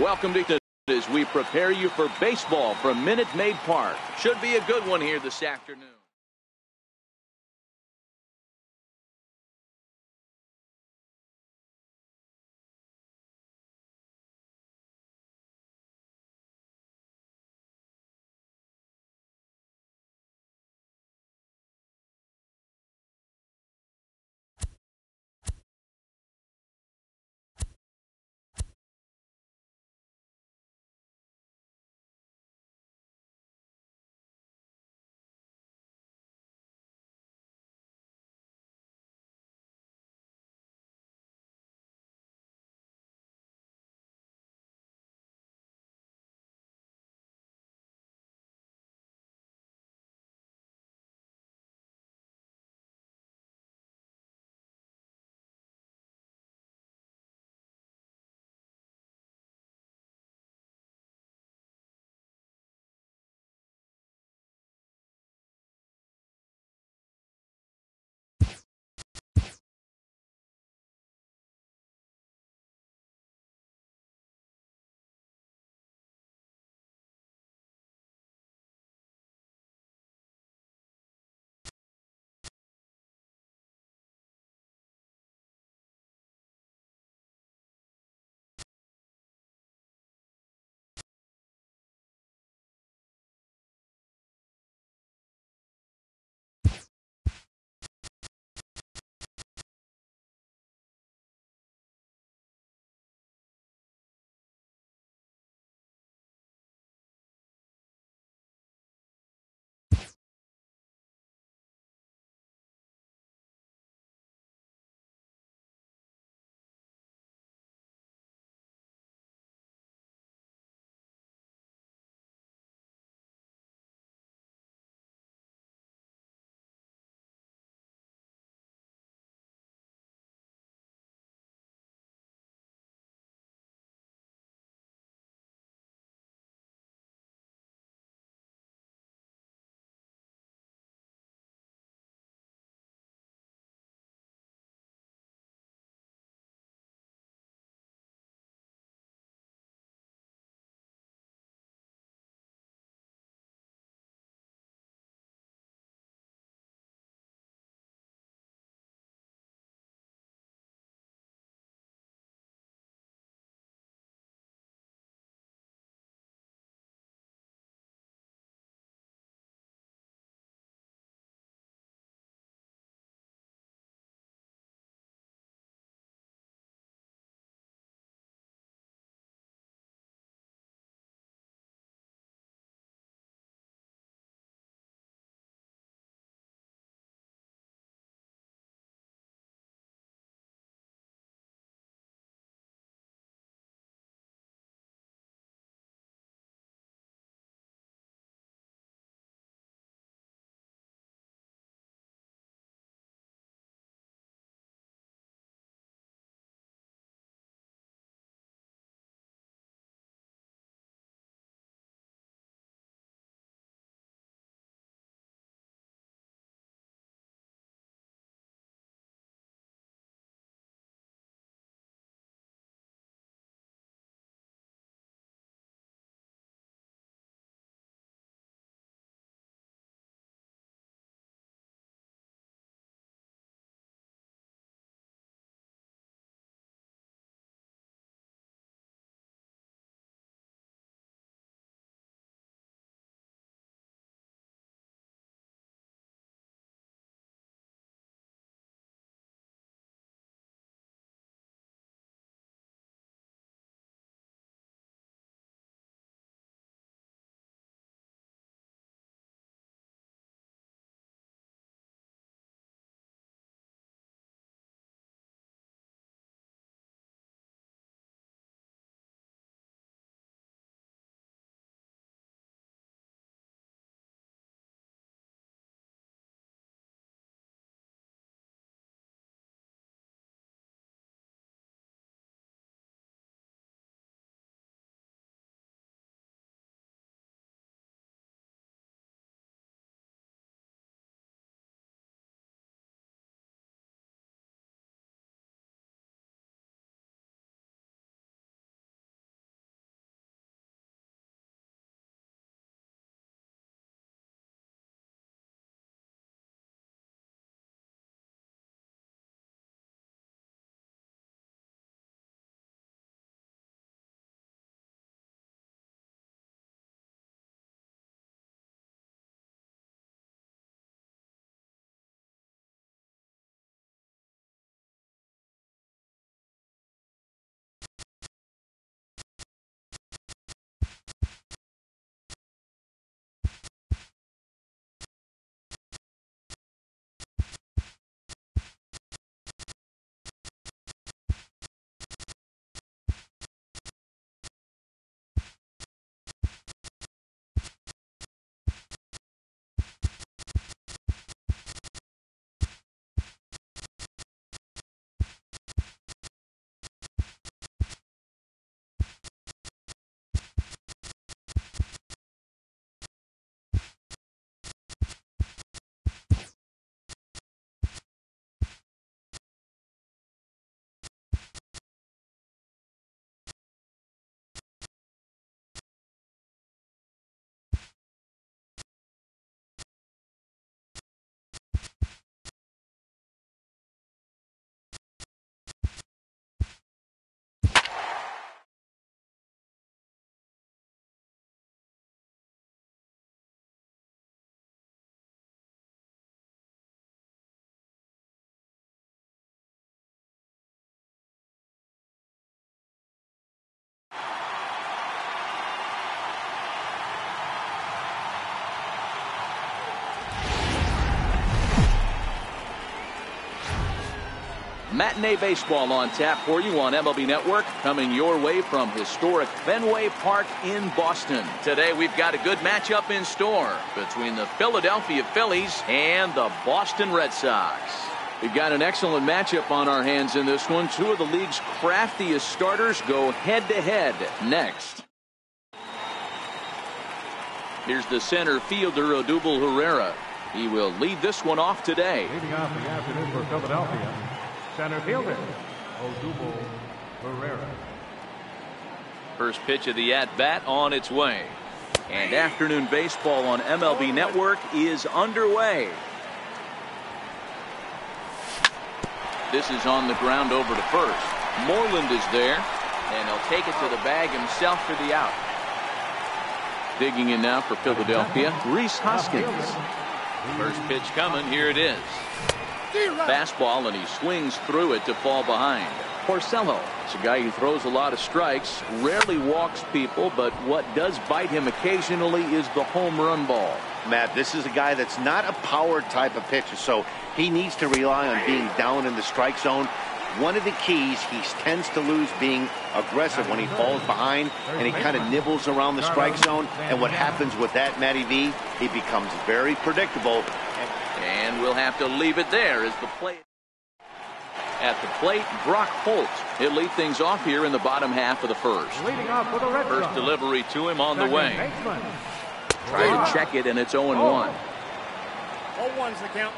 welcome to as we prepare you for baseball from Minute Maid Park. Should be a good one here this afternoon. Matinee baseball on tap for you on MLB Network, coming your way from historic Fenway Park in Boston. Today we've got a good matchup in store between the Philadelphia Phillies and the Boston Red Sox. We've got an excellent matchup on our hands in this one. Two of the league's craftiest starters go head-to-head next. Here's the center fielder, Odubel Herrera. He will lead this one off today. Leading off the afternoon for Philadelphia, center fielder, Odubel Herrera. First pitch of the at-bat on its way. And afternoon baseball on MLB Network is underway. This is on the ground over to first. Moreland is there, and he'll take it to the bag himself for the out. Digging in now for Philadelphia, Rhys Hoskins. First pitch coming, here it is. Fastball, and he swings through it to fall behind. Porcello, it's a guy who throws a lot of strikes, rarely walks people, but what does bite him occasionally is the home run ball. Matt, this is a guy that's not a power type of pitcher, so he needs to rely on being down in the strike zone. One of the keys, he tends to lose being aggressive when he falls behind and he kind of nibbles around the strike zone. And what happens with that, Matty V, he becomes very predictable. And we'll have to leave it there as the play. At the plate, Brock Holt. He'll lead things off here in the bottom half of the first. Leading off for the Red Sox. First delivery to him on the way. Try to check it, and it's 0-1. 0-1's the count.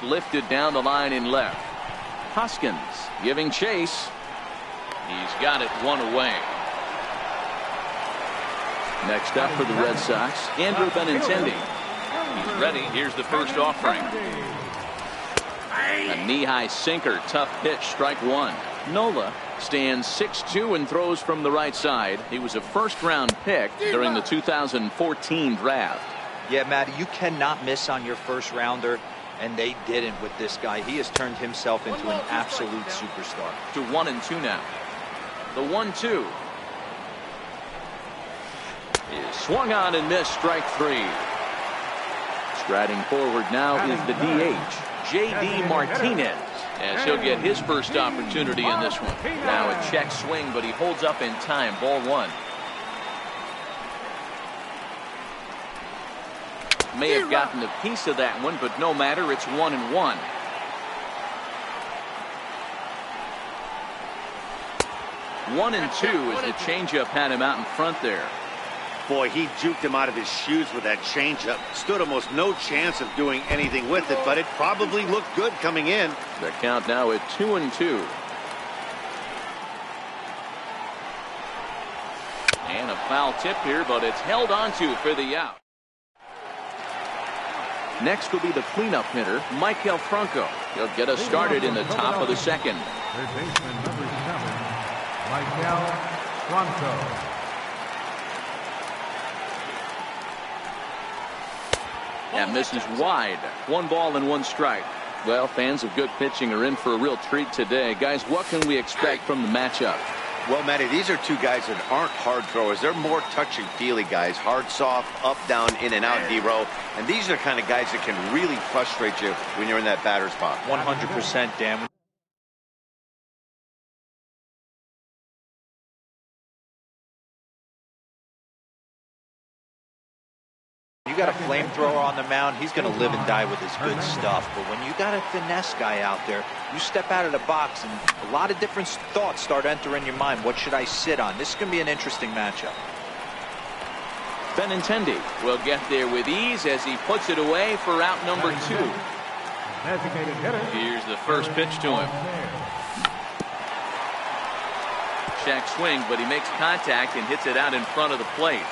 Lifted down the line in left. Hoskins giving chase. He's got it one away. Next up for the Red Sox, Andrew Benintendi. He's ready. Here's the first offering. A knee-high sinker, tough pitch, strike one. Nola stands 6'2" and throws from the right side. He was a first-round pick during the 2014 draft. Yeah, Matty, you cannot miss on your first rounder. And they didn't with this guy. He has turned himself into an absolute superstar. To 1-2 now. The 1-2 is swung on and missed, strike three. Striding forward now is the DH, J.D. Martinez, as he'll get his first opportunity in this one. Now a check swing, but he holds up in time. Ball one. May have gotten a piece of that one, but no matter, it's 1-1. 1-2 as the changeup had him out in front there. Boy, he juked him out of his shoes with that changeup. Stood almost no chance of doing anything with it, but it probably looked good coming in. The count now at 2-2. And a foul tip here, but it's held onto for the out. Next will be the cleanup hitter, Maikel Franco. He'll get us started in the top of the second. Third baseman, number 7, Maikel Franco. And misses wide. 1 ball and 1 strike. Well, fans of good pitching are in for a real treat today. Guys, what can we expect from the matchup? Well, Matty, these are two guys that aren't hard throwers. They're more touchy-feely guys. Hard, soft, up, down, in and out, D-row. And these are the kind of guys that can really frustrate you when you're in that batter's box. 100%, Dan. You got a flamethrower on the mound, he's going to live and die with his good stuff. But when you got a finesse guy out there, you step out of the box and a lot of different thoughts start entering your mind. What should I sit on? This is going to be an interesting matchup. Benintendi will get there with ease as he puts it away for out number 2. Here's the first pitch to him. Check swing, but he makes contact and hits it out in front of the plate.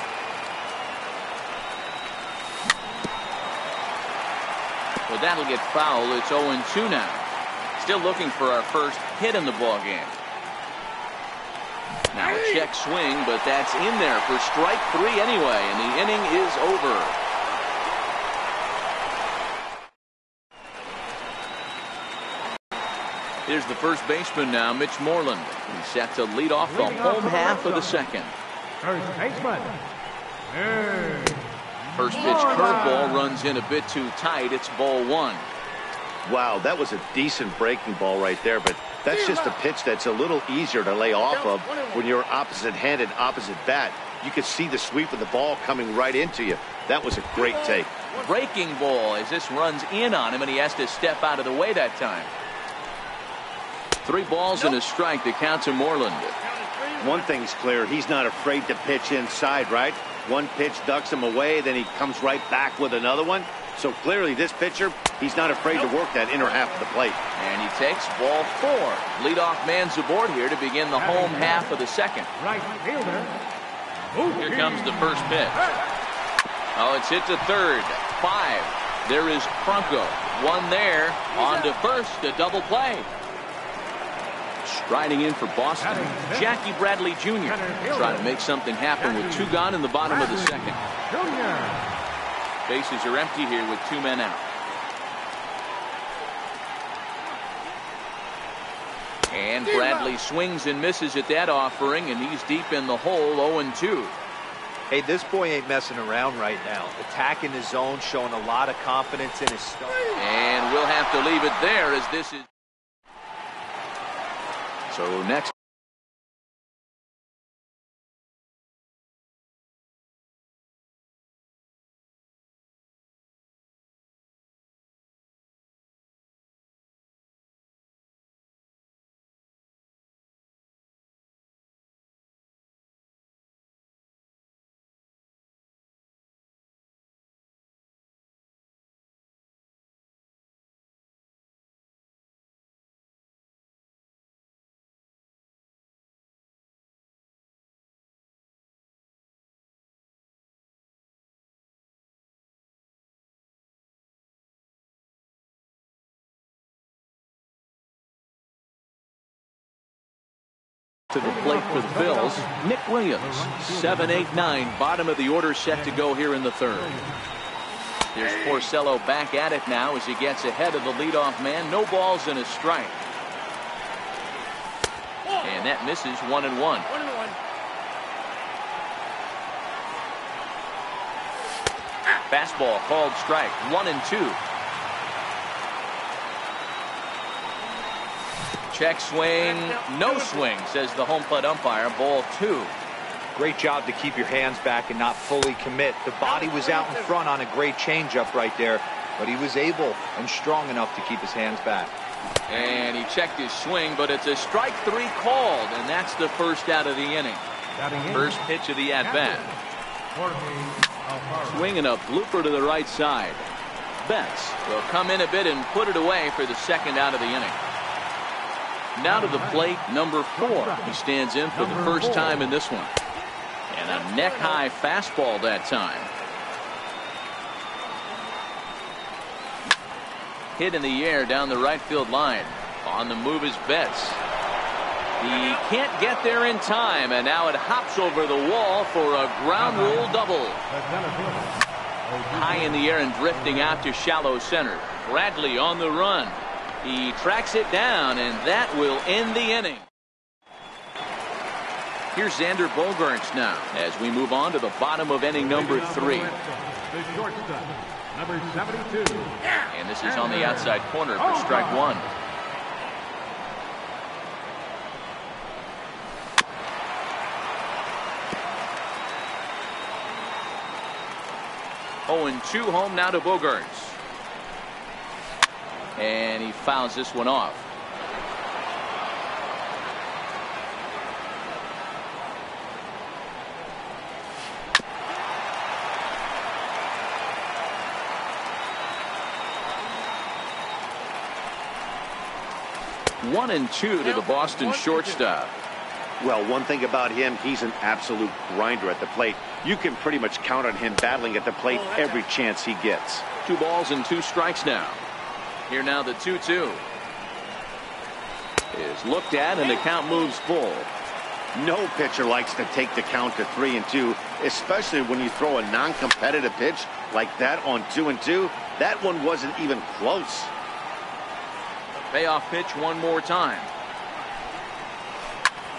Well, that'll get foul. It's 0-2 now. Still looking for our first hit in the ball game. Now a check swing, but that's in there for strike 3 anyway, and the inning is over. Here's the first baseman now, Mitch Moreland. He's set to lead off the home half of the second. First baseman, First pitch curveball runs in a bit too tight. It's ball one. Wow, that was a decent breaking ball right there, but that's just a pitch that's a little easier to lay off of when you're opposite-handed, opposite bat. You could see the sweep of the ball coming right into you. That was a great take. Breaking ball as this runs in on him, and he has to step out of the way that time. 3 balls and a strike. The count to Moreland. One thing's clear, he's not afraid to pitch inside, right? One pitch ducks him away, then he comes right back with another one. So clearly this pitcher, he's not afraid to work that inner half of the plate. And he takes ball 4. Leadoff man's aboard here to begin the home half of the second. Right fielder. Here comes the first pitch. Oh, it's hit to third. 5. There is Franco. 1 there. On to first. A double play. Striding in for Boston, Jackie Bradley Jr. trying to make something happen with 2 gone in the bottom of the second. Bases are empty here with 2 men out. And Bradley swings and misses at that offering, and he's deep in the hole, 0-2. Hey, this boy ain't messing around right now. Attacking his zone, showing a lot of confidence in his stuff. And we'll have to leave it there as this is. So next. To the plate for the Phils, Nick Williams. 7-8-9, bottom of the order set to go here in the third. Here's Porcello back at it now as he gets ahead of the leadoff man. No balls and a strike. And that misses 1-1. Fastball called strike. 1-2. Check swing, no swing, says the home plate umpire. Ball 2. Great job to keep your hands back and not fully commit. The body was out in front on a great changeup right there, but he was able and strong enough to keep his hands back. And he checked his swing, but it's a strike 3 called, and that's the first out of the inning. First pitch of the at-bat. Swinging a blooper to the right side. Betts will come in a bit and put it away for the second out of the inning. Now to the plate, number 4. He stands in for the first time in this one. And a neck-high fastball that time. Hit in the air down the right field line. On the move is Betts. He can't get there in time, and now it hops over the wall for a ground rule double. High in the air and drifting out to shallow center. Bradley on the run. He tracks it down, and that will end the inning. Here's Xander Bogaerts now as we move on to the bottom of inning number 3. And this is on the outside corner for strike 1. Oh, and 2 home now to Bogaerts. And he fouls this one off. One and 2 to the Boston shortstop. Well, one thing about him, he's an absolute grinder at the plate. You can pretty much count on him battling at the plate every chance he gets. 2 balls and 2 strikes now. Here now the 2-2 is looked at, and the count moves full. No pitcher likes to take the count to 3-2, especially when you throw a non-competitive pitch like that on 2-2. That one wasn't even close. Payoff pitch one more time.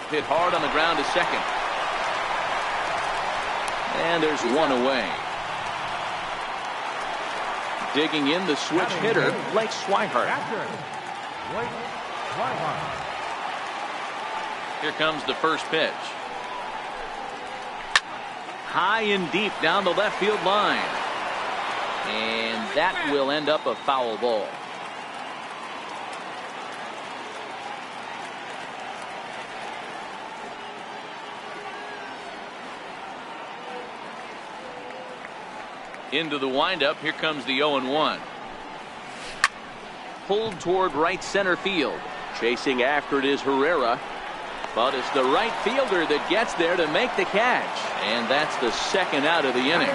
Hit hard on the ground to second. And there's one away. Digging in the switch hitter, Blake Swihart. Here comes the first pitch. High and deep down the left field line. And that will end up a foul ball. Into the windup. Here comes the 0-1. Pulled toward right center field. Chasing after it is Herrera. But it's the right fielder that gets there to make the catch. And that's the second out of the inning.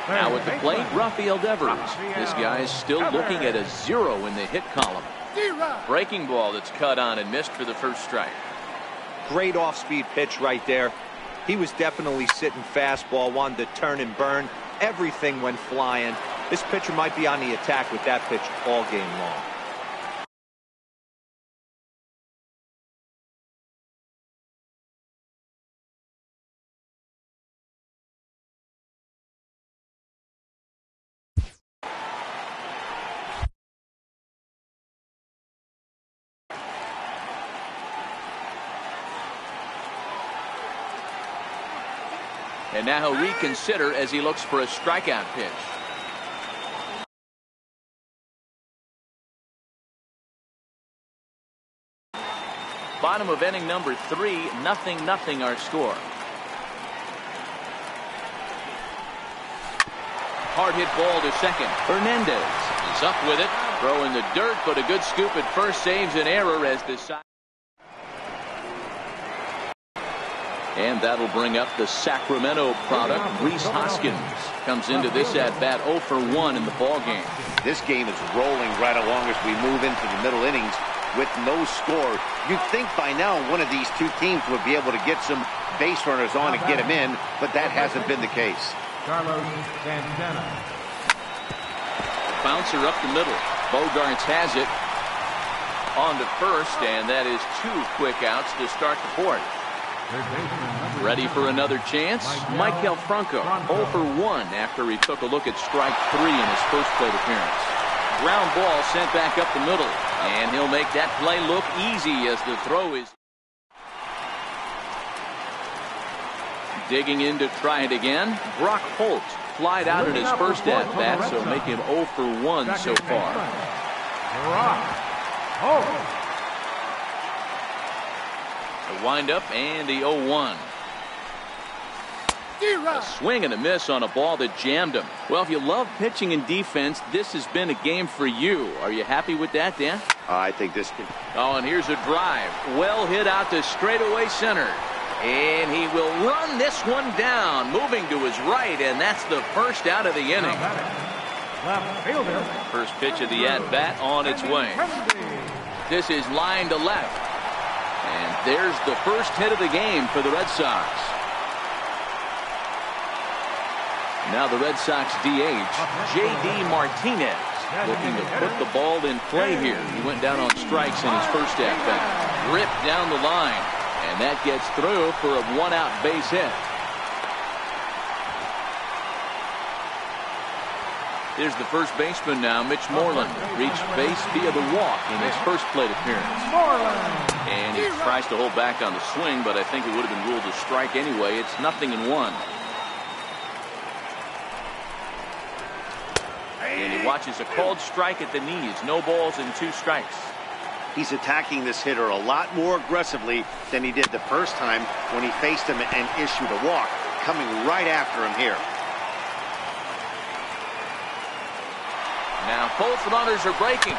Now at the plate, Rafael Devers. This guy is still looking at a 0 in the hit column. Breaking ball that's cut on and missed for the first strike. Great off-speed pitch right there. He was definitely sitting fastball, wanted to turn and burn. Everything went flying. This pitcher might be on the attack with that pitch all game long. And now he'll reconsider as he looks for a strikeout pitch. Bottom of inning number 3, 0-0 our score. Hard hit ball to second. Hernandez is up with it. Throw in the dirt, but a good scoop at first saves an error as the side. And that'll bring up the Sacramento product. Rhys Hoskins comes into this at bat 0 for 1 in the ball game. This game is rolling right along as we move into the middle innings with no score. You'd think by now one of these two teams would be able to get some base runners on and get them in, but that hasn't been the case. Bouncer up the middle. Bogarts has it on to first, and that is 2 quick outs to start the fourth. Ready for another chance? Maikel Franco 0 for 1 after he took a look at strike 3 in his first plate appearance. Ground ball sent back up the middle, and he'll make that play look easy as the throw is digging in to try it again. Brock Holt flied out in his first at bat, so make him 0 for 1 so far. Brock Holt. A windup and the 0-1. A swing and a miss on a ball that jammed him. Well, if you love pitching and defense, this has been a game for you. Are you happy with that, Dan? I think this can. Oh, and here's a drive. Well hit out to straightaway center. And he will run this one down, moving to his right, and that's the first out of the inning. First pitch of the at-bat on its way. This is line to left. And there's the first hit of the game for the Red Sox. Now the Red Sox DH, J.D. Martinez, looking to put the ball in play here. He went down on strikes in his first at-bat. Ripped down the line, and that gets through for a 1-out base hit. Here's the first baseman now, Mitch Moreland. Reached base via the walk in his first plate appearance. And he tries to hold back on the swing, but I think it would have been ruled a strike anyway. It's 0-1. And he watches a called strike at the knees. No balls and 2 strikes. He's attacking this hitter a lot more aggressively than he did the first time when he faced him and issued a walk. Coming right after him here. Now both runners are breaking.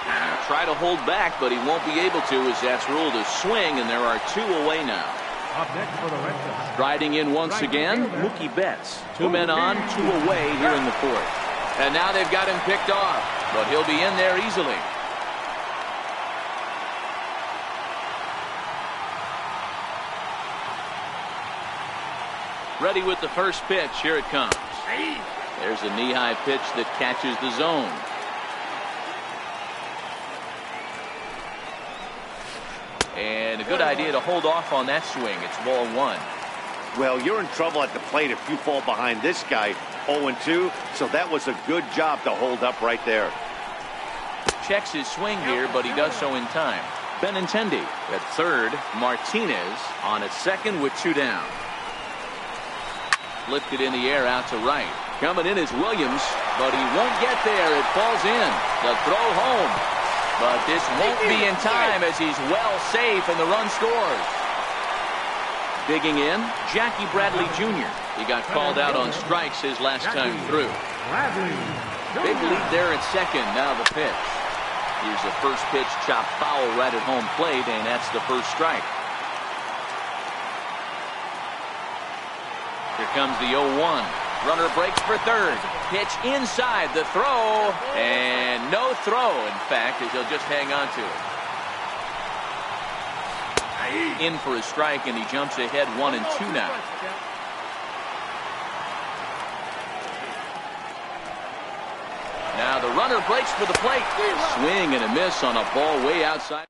Now try to hold back, but he won't be able to as that's ruled a swing, and there are 2 away now. Up next for the Red Sox. Striding in once again, Mookie Betts. 2 men on, 2 away here in the fourth. And now they've got him picked off, but he'll be in there easily. Ready with the first pitch. Here it comes. There's a knee-high pitch that catches the zone. And a good idea to hold off on that swing. It's ball 1. Well, you're in trouble at the plate if you fall behind this guy 0-2, so that was a good job to hold up right there. Checks his swing here, but he does so in time. Benintendi at third. Martinez on at second with 2 down. Lifted in the air out to right. Coming in is Williams, but he won't get there. It falls in. The throw home. But this won't be in time as he's well safe and the run scores. Digging in, Jackie Bradley Jr. He got called out on strikes his last time through. Big lead there at second. Now the pitch. Here's a first pitch chop foul right at home plate, and that's the first strike. Here comes the 0-1. Runner breaks for third. Pitch inside the throw, and no throw, in fact, as he'll just hang on to it. In for a strike, and he jumps ahead 1-2 now. Now the runner breaks for the plate. Swing and a miss on a ball way outside.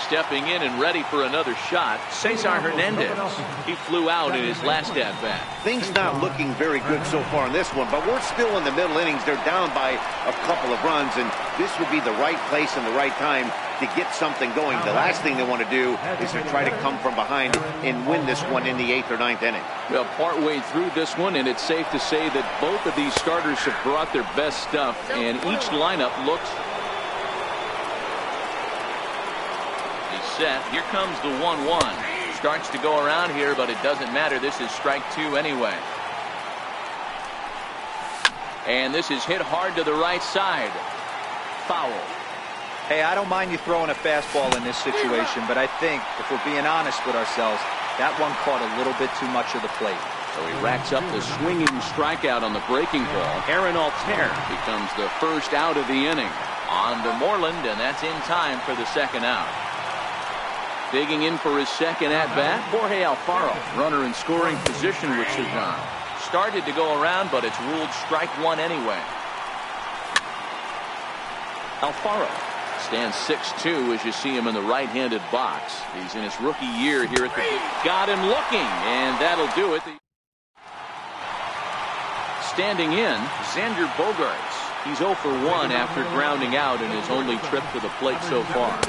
Stepping in and ready for another shot, Cesar Hernandez. He flew out in his last at-bat. Things not looking very good so far in this one, but we're still in the middle innings. They're down by a couple of runs, and this would be the right place and the right time to get something going. The last thing they want to do is to try to come from behind and win this one in the 8th or 9th inning. Well, partway through this one, and it's safe to say that both of these starters have brought their best stuff, and each lineup looks set. Here comes the 1-1. Starts to go around here, but it doesn't matter. This is strike 2 anyway. And this is hit hard to the right side. Foul. Hey, I don't mind you throwing a fastball in this situation, but I think if we're being honest with ourselves, that one caught a little bit too much of the plate. So he racks up the swinging strikeout on the breaking ball. Aaron Altair becomes the first out of the inning. On to Moreland, and that's in time for the second out. Digging in for his second at-bat, Jorge Alfaro. Runner in scoring position with Sajan. Started to go around, but it's ruled strike 1 anyway. Alfaro stands 6'2" as you see him in the right-handed box. He's in his rookie year here at the... Got him looking, and that'll do it. Standing in, Xander Bogaerts. He's 0 for 1 after grounding out in his only trip to the plate so far.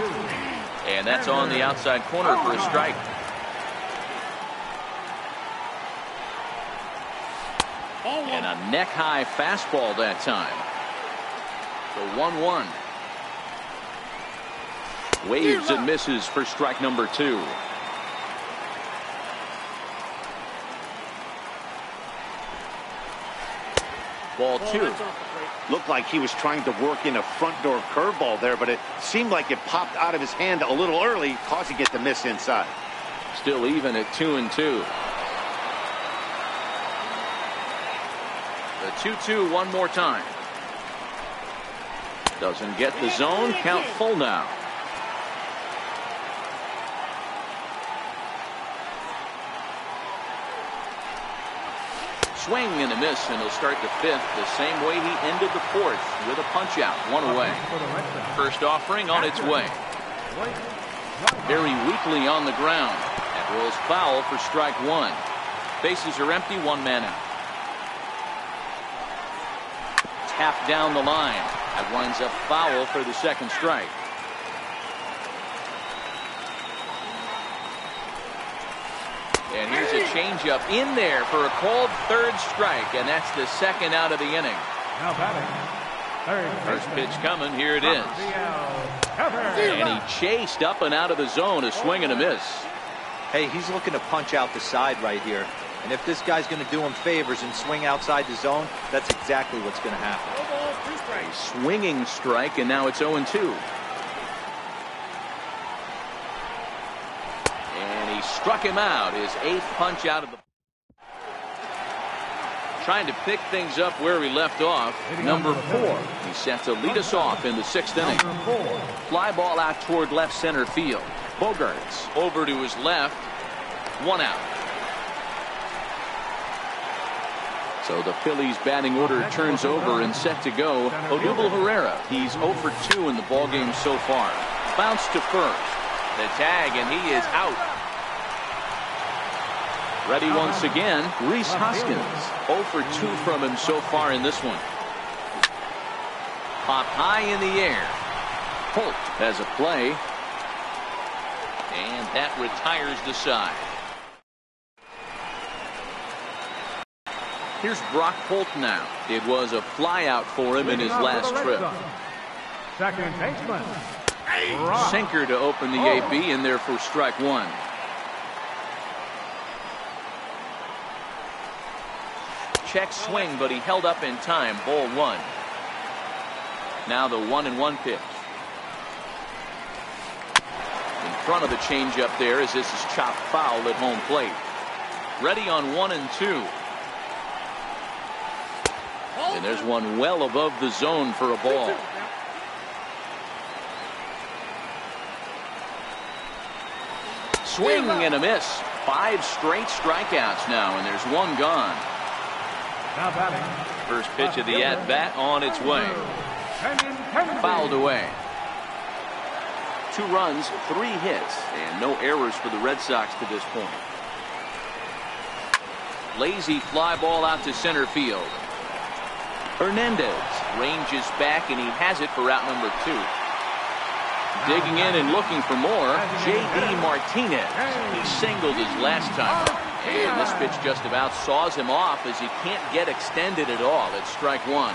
And that's on the outside corner for a strike. And a neck-high fastball that time. The 1-1. Waves and misses for strike number 2. Ball 2. Looked like he was trying to work in a front door curveball there, but it seemed like it popped out of his hand a little early, causing it to miss inside. Still even at 2-2. The 2-2 one more time. Doesn't get the zone. Count full now. Swing and a miss, and he'll start the 5th the same way he ended the 4th with a punch out, 1 away. First offering on its way. Very weakly on the ground. That rolls foul for strike 1. Bases are empty, 1 man out. Tapped down the line. That winds up foul for the second strike. And here's a changeup in there for a called 3rd strike, and that's the second out of the inning. Now batting. First pitch coming. Here it is. And he chased up and out of the zone. A swing and a miss. Hey, he's looking to punch out the side right here. And if this guy's going to do him favors and swing outside the zone, that's exactly what's going to happen. A swinging strike, and now it's 0-2. Struck him out, his 8th punch out of the... Trying to pick things up where he left off. Number 4. He's set to lead us off in the 6th inning. Fly ball out toward left center field. Bogaerts over to his left. 1 out. So the Phillies batting order turns over and set to go. Odubel Herrera, he's 0 for 2 in the ballgame so far. Bounce to first. The tag, and he is out. Ready once again, Rhys Hoskins. 0 for 2 from him so far in this one. Pop high in the air. Holt has a play. And that retires the side. Here's Brock Holt now. It was a flyout for him in his last trip. Second baseman. Sinker to open the AB in there for strike one. Check swing, but he held up in time. Ball one. Now the 1-1 pitch. In front of the changeup there as this is chopped foul at home plate. Ready on 1-2. And there's one well above the zone for a ball. Swing and a miss. 5 straight strikeouts now, and there's one gone. Now batting. First pitch of the at-bat on its way. Fouled away. 2 runs, 3 hits, and no errors for the Red Sox to this point. Lazy fly ball out to center field. Hernandez ranges back, and he has it for out number 2. Digging in and looking for more, J.D. Martinez. He singled his last time. And this pitch just about saws him off as he can't get extended at all. It's strike one.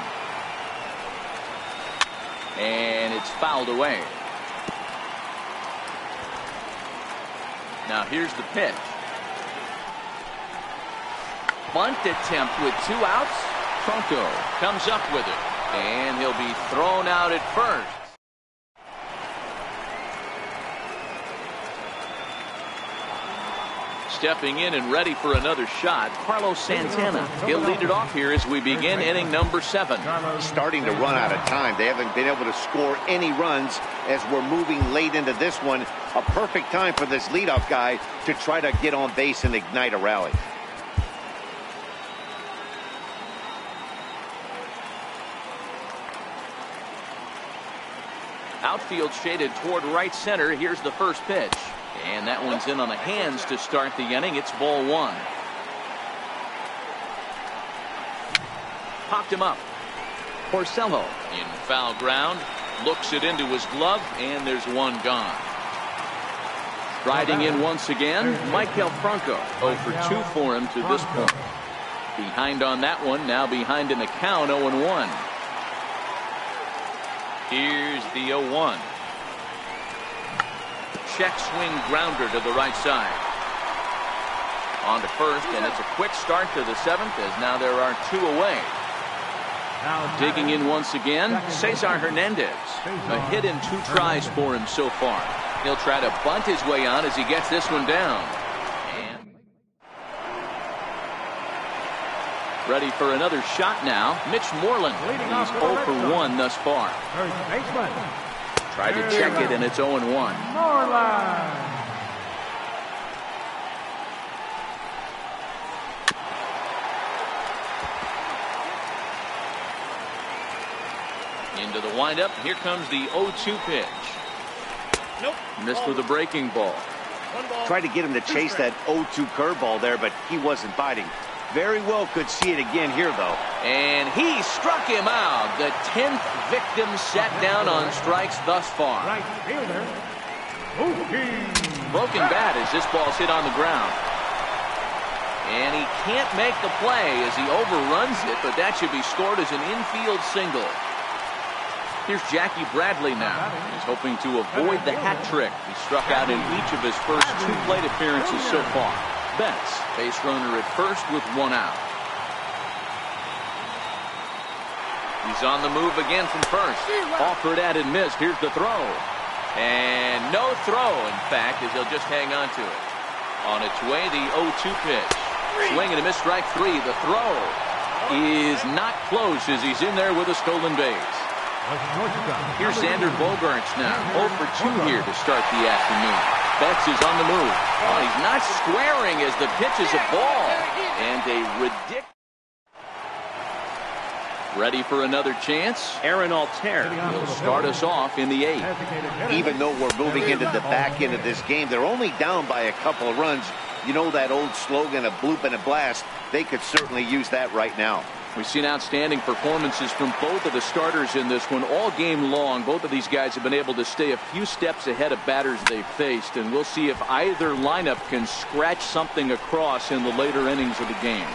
And it's fouled away. Now here's the pitch. Bunt attempt with 2 outs. Franco comes up with it. And he'll be thrown out at first. Stepping in and ready for another shot, Carlos Santana. He'll lead it off here as we begin inning number 7. Starting to run out of time. They haven't been able to score any runs as we're moving late into this one. A perfect time for this leadoff guy to try to get on base and ignite a rally. Outfield shaded toward right center. Here's the first pitch. And that one's in on the hands to start the inning. It's ball 1. Popped him up. Porcello in foul ground. Looks it into his glove, and there's one gone. Riding in once again, Maikel Franco. 0 for 2 for him to this point. Behind on that one, now behind in the count, 0-1. Here's the 0-1. Check swing grounder to the right side. On to first, and it's a quick start to the 7th as now there are 2 away. Digging in once again, Cesar Hernandez. A hit in 2 tries for him so far. He'll try to bunt his way on as he gets this one down. And ready for another shot now. Mitch Moreland. He's 0 for 1 thus far. Tried to check it, and it's 0-1. Into the windup. Here comes the 0-2 pitch. Nope. Missed with a breaking ball. Tried to get him to chase that 0-2 curveball there, but he wasn't biting. Very well could see it again here, though. And he struck him out. The 10th victim set down on strikes thus far. Right fielder. Broken bat as this ball's hit on the ground. And he can't make the play as he overruns it, but that should be scored as an infield single. Here's Jackie Bradley now. He's hoping to avoid the hat trick. He struck out in each of his first 2 plate appearances so far. Betts, base runner at first with 1 out. He's on the move again from first. Offered at and missed. Here's the throw. And no throw, in fact, as he'll just hang on to it. On its way, the 0-2 pitch. Swing and a miss, strike 3. The throw is not close as he's in there with a stolen base. Here's Xander Bogaerts now. 0 for 2 here to start the afternoon. Betts is on the move. Oh, he's not squaring as the pitch is a ball. And a ridiculous. Ready for another chance? Aaron Altair. He'll start us off in the 8th. Even though we're moving into the back end of this game, they're only down by a couple of runs. You know that old slogan, a bloop and a blast? They could certainly use that right now. We've seen outstanding performances from both of the starters in this one all game long. Both of these guys have been able to stay a few steps ahead of batters they've faced, and we'll see if either lineup can scratch something across in the later innings of the game.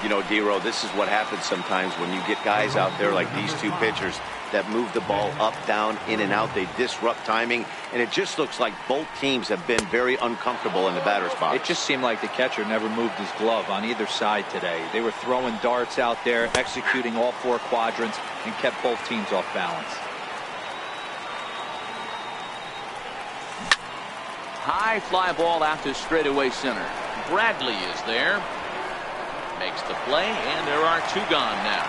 You know, D-Row, this is what happens sometimes when you get guys out there like these two pitchers that move the ball up, down, in and out. They disrupt timing, and it just looks like both teams have been very uncomfortable in the batter's box. It just seemed like the catcher never moved his glove on either side today. They were throwing darts out there, executing all 4 quadrants, and kept both teams off balance. High fly ball out to straightaway center. Bradley is there. Makes the play, and there are 2 gone now.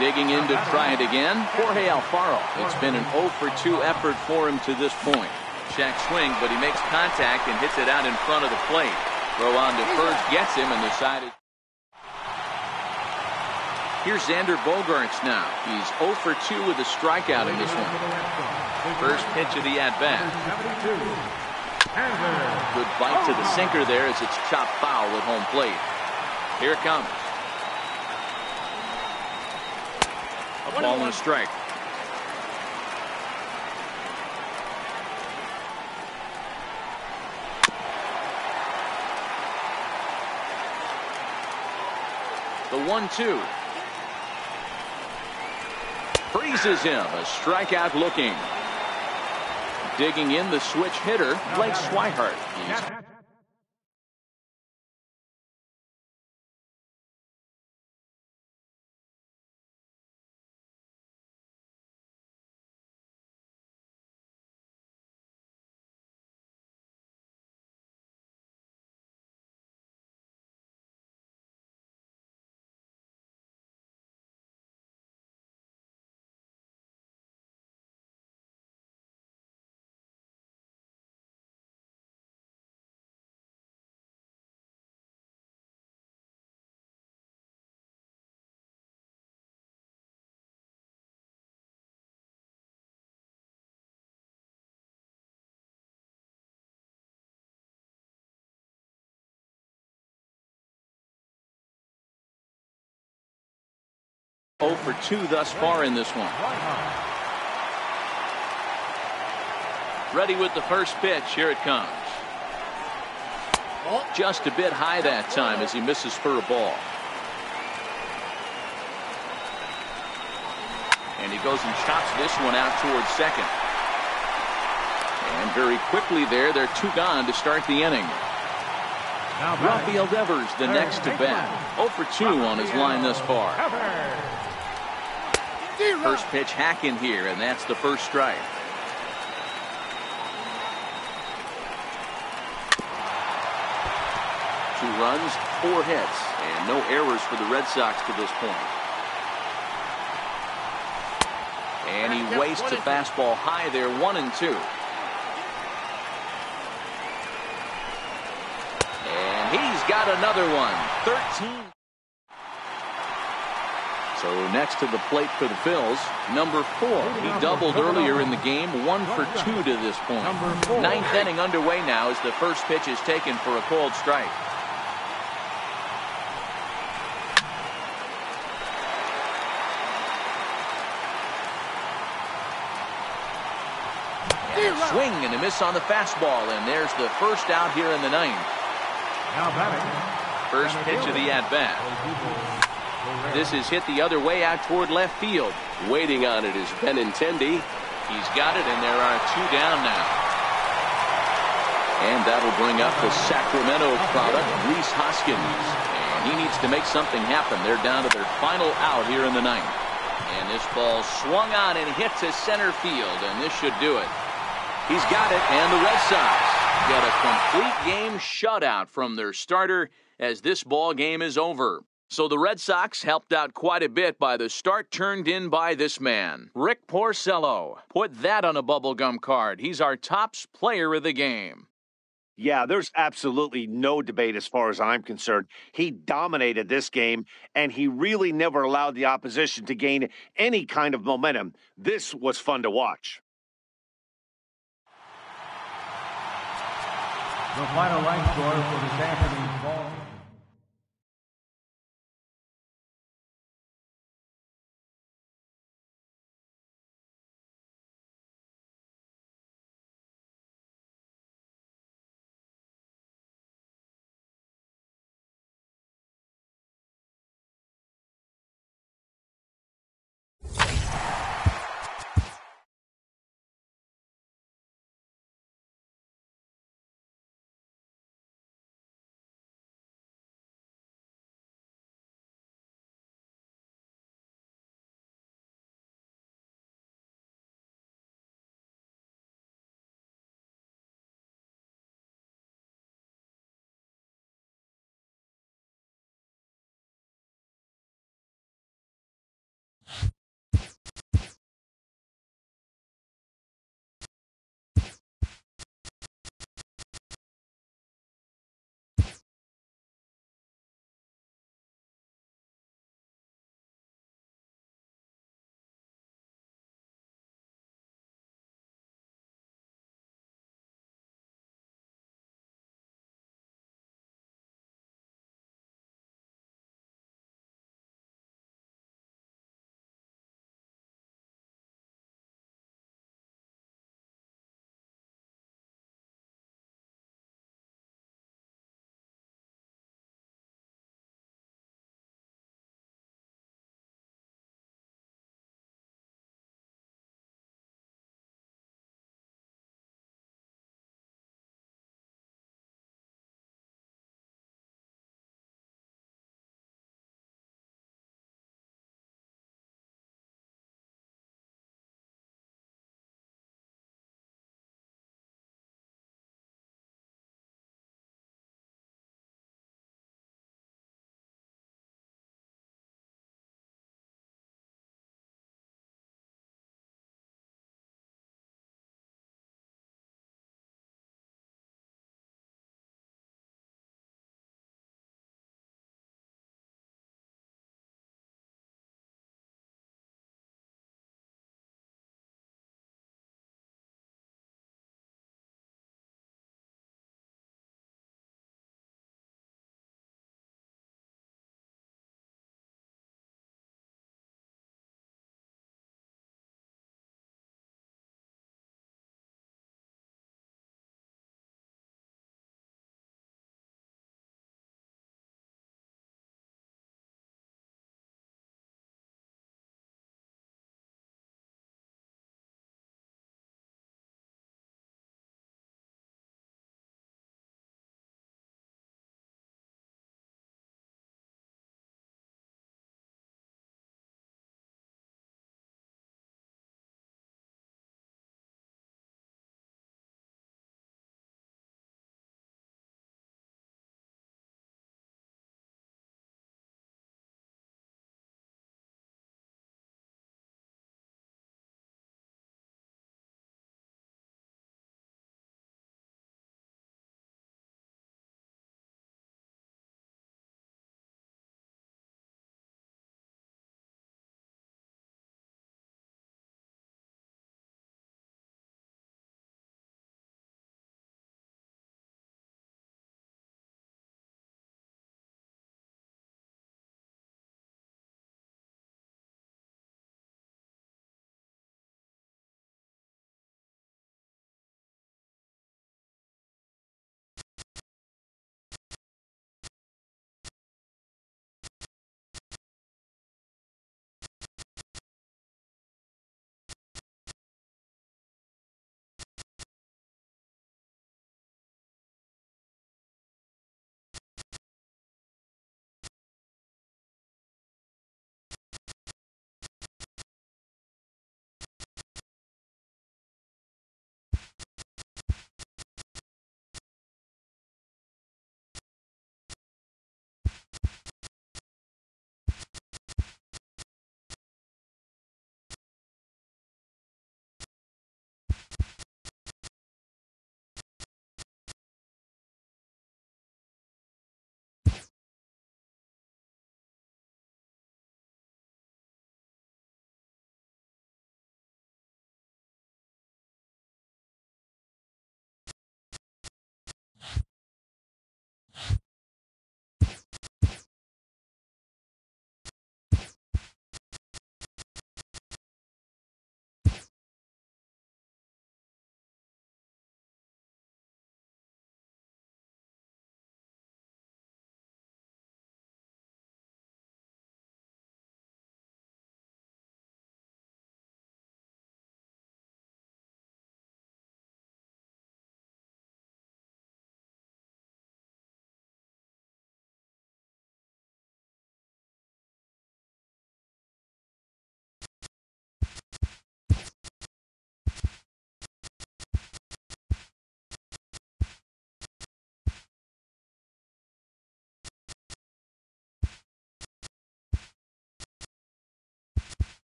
Digging in to try it again, Jorge Alfaro. It's been an 0 for 2 effort for him to this point. Check swing, but he makes contact and hits it out in front of the plate. Throw on to first, gets him, and the side is... Here's Xander Bogaerts now. He's 0 for 2 with a strikeout in this one. First pitch of the at-bat. Good bite to the sinker there as it's chopped foul with home plate. Here it comes. A ball and a strike. The 1-2. Freezes him. A strikeout looking. Digging in the switch hitter, Blake Swihart. He's for 2 thus far in this one. Ready with the first pitch. Here it comes. Just a bit high that time as he misses for a ball. And he goes and chops this one out towards second. And very quickly there, they're 2 gone to start the inning. Rafael Devers, the next to bat. 0 for 2 on his line thus far. First pitch hack in here, and that's the first strike. Two runs, 4 hits, and no errors for the Red Sox to this point. And he wastes a fastball high there, 1-2. And he's got another one, 13. So next to the plate for the Phils, number 4. He doubled earlier in the game, 1 for 2 to this point. 9th inning underway now as the first pitch is taken for a called strike. And a swing and a miss on the fastball, and there's the first out here in the 9th. First pitch of the at-bat. This is hit the other way out toward left field. Waiting on it is Benintendi. He's got it, and there are 2 down now. And that'll bring up the Sacramento product, Rhys Hoskins. And he needs to make something happen. They're down to their final out here in the 9th. And this ball swung on and hit to center field, and this should do it. He's got it, and the Red Sox get a complete game shutout from their starter as this ball game is over. So the Red Sox helped out quite a bit by the start turned in by this man, Rick Porcello. Put that on a bubblegum card. He's our top player of the game. Yeah, there's absolutely no debate as far as I'm concerned. He dominated this game, and he really never allowed the opposition to gain any kind of momentum. This was fun to watch. The final line score for this afternoon's ball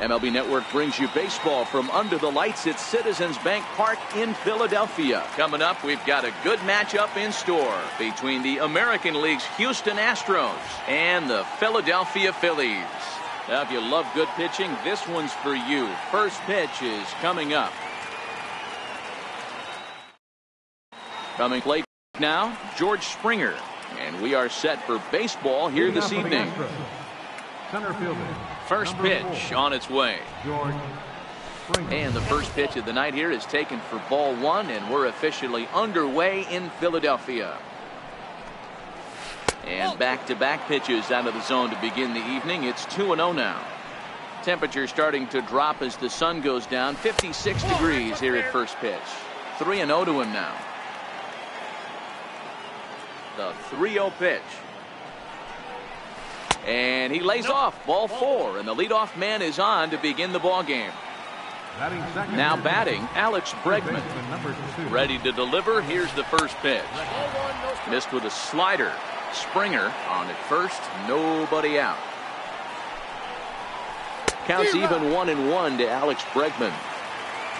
MLB Network brings you baseball from under the lights at Citizens Bank Park in Philadelphia. Coming up, we've got a good matchup in store between the American League's Houston Astros and the Philadelphia Phillies. Now, if you love good pitching, this one's for you. First pitch is coming up. Coming late now, George Springer. And we are set for baseball here this evening. Center fielder. First pitch on its way. George Springer. And the first pitch of the night here is taken for ball one, and we're officially underway in Philadelphia. And back-to-back pitches out of the zone to begin the evening. It's 2-0 now. Temperature starting to drop as the sun goes down. 56 degrees here at first pitch. 3-0 to him now. The 3-0 pitch. And he lays off. Ball four, and the leadoff man is on to begin the ball game. Now batting, Alex Bregman. Ready to deliver. Here's the first pitch. Missed with a slider. Springer on at first. Nobody out. Counts even 1-1 to Alex Bregman.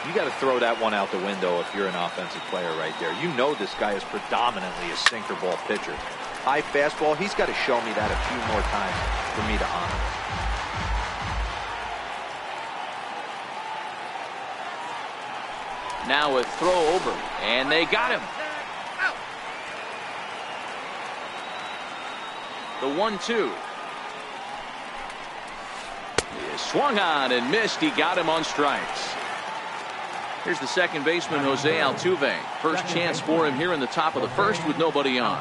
You got to throw that one out the window if you're an offensive player right there. You know this guy is predominantly a sinker ball pitcher. High fastball, he's got to show me that a few more times for me to honor. Now a throw over, and they got him. The 1-2. He swung on and missed. He got him on strikes. Here's the second baseman, Jose Altuve. First chance for him here in the top of the first with nobody on.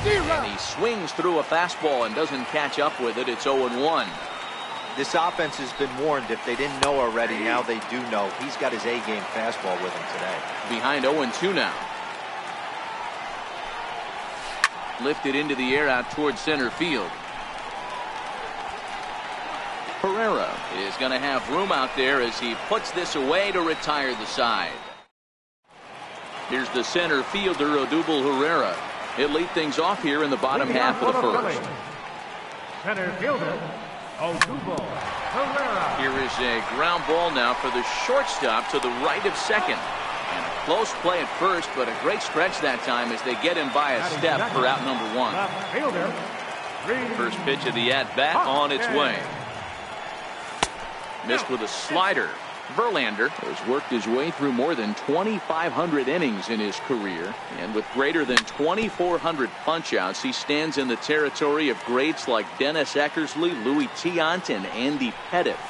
And he swings through a fastball and doesn't catch up with it. It's 0-1. This offense has been warned. If they didn't know already, now they do know. He's got his A-game fastball with him today. Behind 0-2 now. Lifted into the air out towards center field. Herrera is going to have room out there as he puts this away to retire the side. Here's the center fielder, Odubel Herrera. He'll lead things off here in the bottom half of the first. Center fielder, Odubel Herrera. Here is a ground ball now for the shortstop to the right of second. And a close play at first, but a great stretch that time as they get him by a step for out number one. Left fielder, First pitch of the at-bat on its way. Missed with a slider. Verlander has worked his way through more than 2,500 innings in his career, and with greater than 2,400 punch-outs, he stands in the territory of greats like Dennis Eckersley, Louis Tiant, and Andy Pettitte.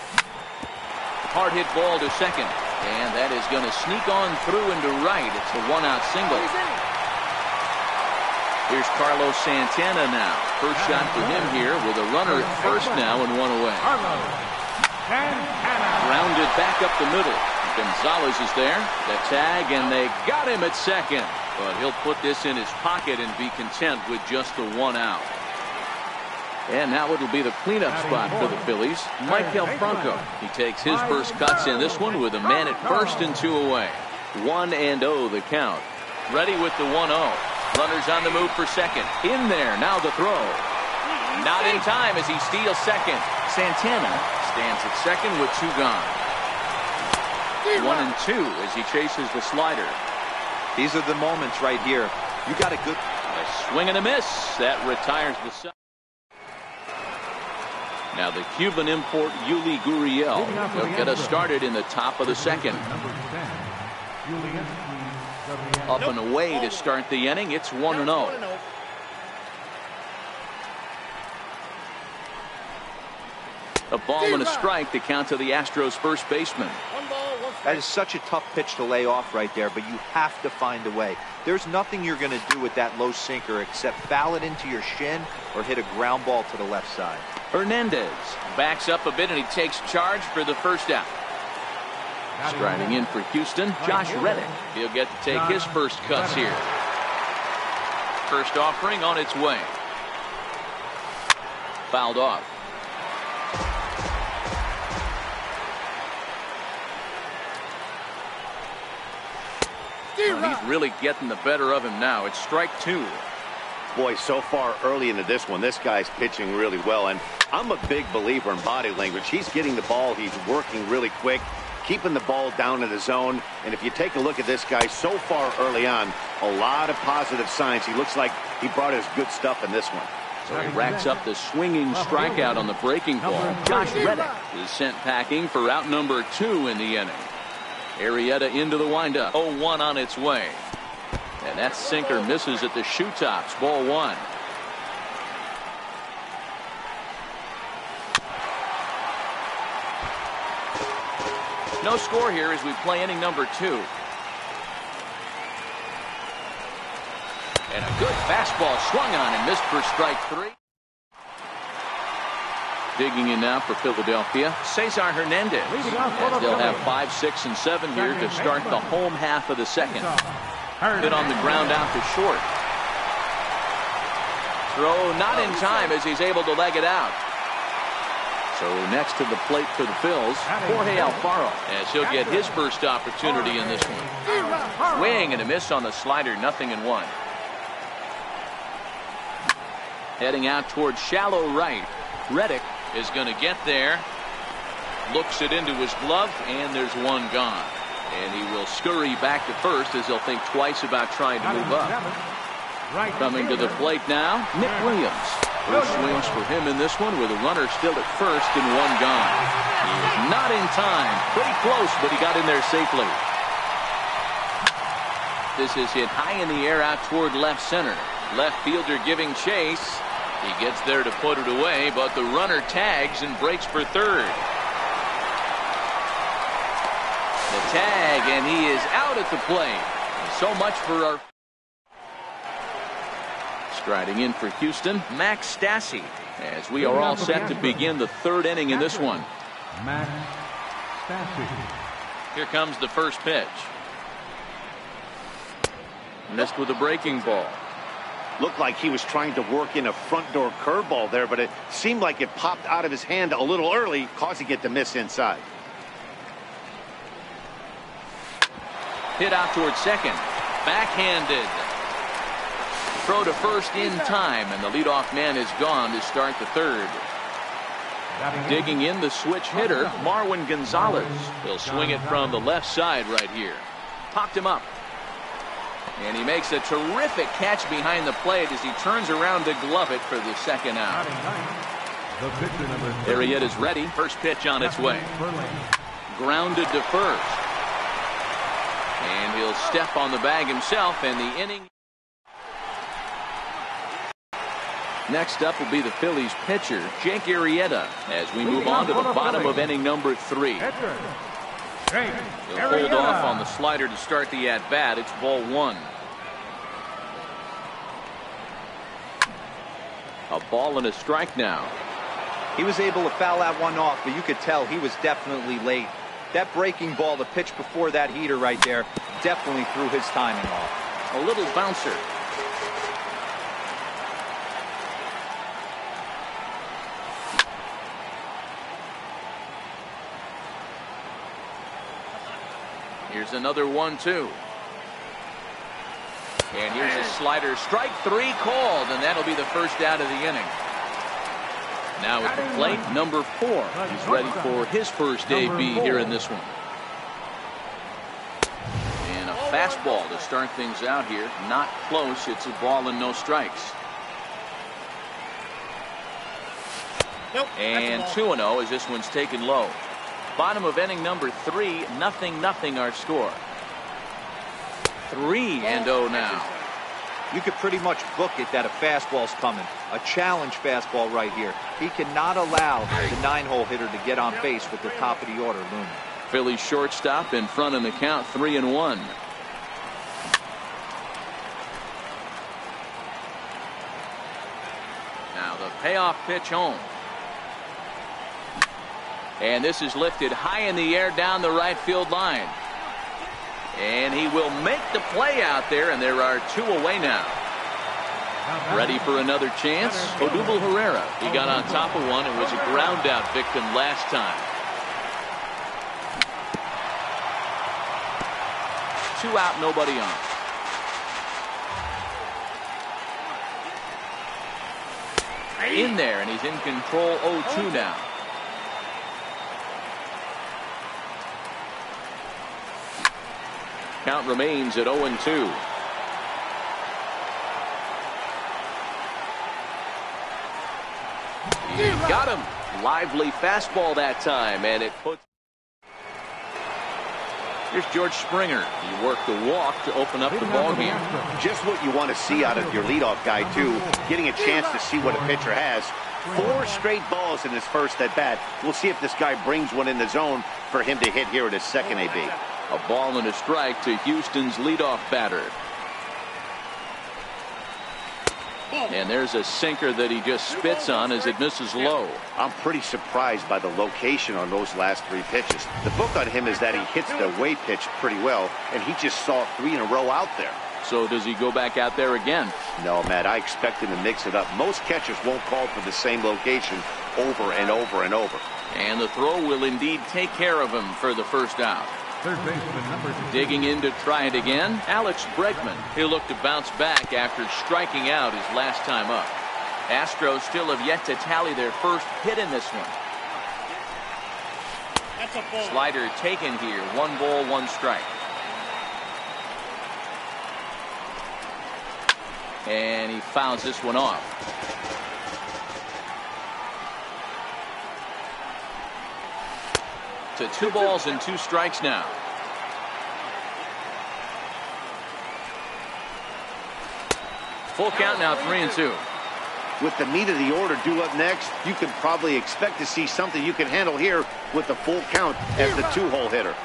Hard hit ball to second, and that is going to sneak on through into right. It's a one-out single. Here's Carlos Santana now. First shot for him here with a runner at first now and one away. Rounded back up the middle. Gonzalez is there. The tag, and they got him at second. But he'll put this in his pocket and be content with just the one out. And now it'll be the cleanup spot for the Phillies. Maikel Franco. He takes his first cuts in this one with a man at first and two away. 1-0 the count. Ready with the 1-0. Runners on the move for second. In there. Now the throw. Not in time as he steals second. Santana stands at second with two gone. 1-2 as he chases the slider. These are the moments right here. You got a good swing and a miss. That retires the side. Now the Cuban import Yuli Gurriel will get us started in the top of the second. Up and away to start the inning. It's 1-0. A ball and a strike to count to the Astros first baseman. That is such a tough pitch to lay off right there, but you have to find a way. There's nothing you're going to do with that low sinker except foul it into your shin or hit a ground ball to the left side. Hernandez backs up a bit and he takes charge for the first out. Striding in for Houston, Josh Reddick. He'll get to take his first cuts here. First offering on its way. Fouled off. Well, he's really getting the better of him now. It's strike two. Boy, so far early into this one, this guy's pitching really well. And I'm a big believer in body language. He's getting the ball. He's working really quick, keeping the ball down in the zone. And if you take a look at this guy so far early on, a lot of positive signs. He looks like he brought his good stuff in this one. So he racks up the swinging strikeout on the breaking ball. Josh Reddick is sent packing for out number 2 in the inning. Arrieta into the windup. 0-1 on its way. And that sinker misses at the shoe tops. Ball 1. No score here as we play inning number 2. And a good fastball swung on and missed for strike 3. Digging in now for Philadelphia, Cesar Hernandez. As they'll have 5, 6, and 7 here to start the home half of the second. Hit on the ground out to short. Throw not in time as he's able to leg it out. So next to the plate for the Phils, Jorge Alfaro, as he'll get his first opportunity in this one. Swing and a miss on the slider, 0-1. Heading out towards shallow right. Reddick is going to get there. Looks it into his glove, and there's one gone. And he will scurry back to first as he'll think twice about trying to move up. Coming to the plate now, Nick Williams. First swings for him in this one with a runner still at first and one gone. He is not in time. Pretty close, but he got in there safely. This is hit high in the air out toward left center. Left fielder giving chase. He gets there to put it away, but the runner tags and breaks for third. The tag, and he is out at the plate. So much for our... Striding in for Houston, Max Stassi, as we are all set to begin the third inning in this one. Max Stassi. Here comes the first pitch. Missed with a breaking ball. Looked like he was trying to work in a front door curveball there, but it seemed like it popped out of his hand a little early, causing it to miss inside. Hit out towards second. Backhanded. Throw to first in time, and the leadoff man is gone to start the third. Digging in the switch hitter, Marwin Gonzalez. He'll swing it from the left side right here. Popped him up. And he makes a terrific catch behind the plate as he turns around to glove it for the second out. Arrieta's ready. First pitch on its way. Grounded to first. And he'll step on the bag himself, and the inning. Next up will be the Phillies pitcher, Jake Arrieta, as we move on to the bottom of inning number 3. He'll hold off on the slider to start the at-bat. It's ball 1. A ball and a strike now. He was able to foul that one off, but you could tell he was definitely late. That breaking ball, the pitch before that heater right there, definitely threw his timing off. A little bouncer. Here's another 1-2. And here's a slider. Strike 3 called, and that'll be the first out of the inning. Now at the plate, number 4. He's ready for his first AB here in this one. And a fastball to start things out here. Not close. It's a ball and no strikes. Nope. And 2-0 as this one's taken low. Bottom of inning number 3, 0-0 our score. 3-0 now. You could pretty much book it that a fastball's coming. A challenge fastball right here. He cannot allow the 9-hole hitter to get on base with the top of the order looming. Phillies shortstop in front in the count, 3-1. Now the payoff pitch home. And this is lifted high in the air down the right field line. And he will make the play out there, and there are 2 away now. Ready for another chance? Odubel Herrera. He got on top of one and was a ground out victim last time. 2 out, nobody on. in there, and he's in control 0-2 now. Count remains at 0-2. He got him. Lively fastball that time, and it puts. Here's George Springer. He worked the walk to open up the ball game. Just what you want to see out of your leadoff guy, too. Getting a chance to see what a pitcher has. 4 straight balls in his first at bat. We'll see if this guy brings one in the zone for him to hit here at his second AB. A ball and a strike to Houston's leadoff batter. And there's a sinker that he just spits on as it misses low. I'm pretty surprised by the location on those last 3 pitches. The book on him is that he hits the away pitch pretty well, and he just saw 3 in a row out there. So does he go back out there again? No, Matt, I expect him to mix it up. Most catchers won't call for the same location over and over and over. And the throw will indeed take care of him for the first out. Third baseman number 2. Digging in to try it again, Alex Bregman. He'll look to bounce back after striking out his last time up. Astros still have yet to tally their first hit in this one. That's a ball. Slider taken here. 1 ball, 1 strike. And he fouls this one off. To 2 balls and 2 strikes now. Full count now, 3-2. With the meat of the order due up next, you can probably expect to see something you can handle here with the full count as the 2-hole hitter.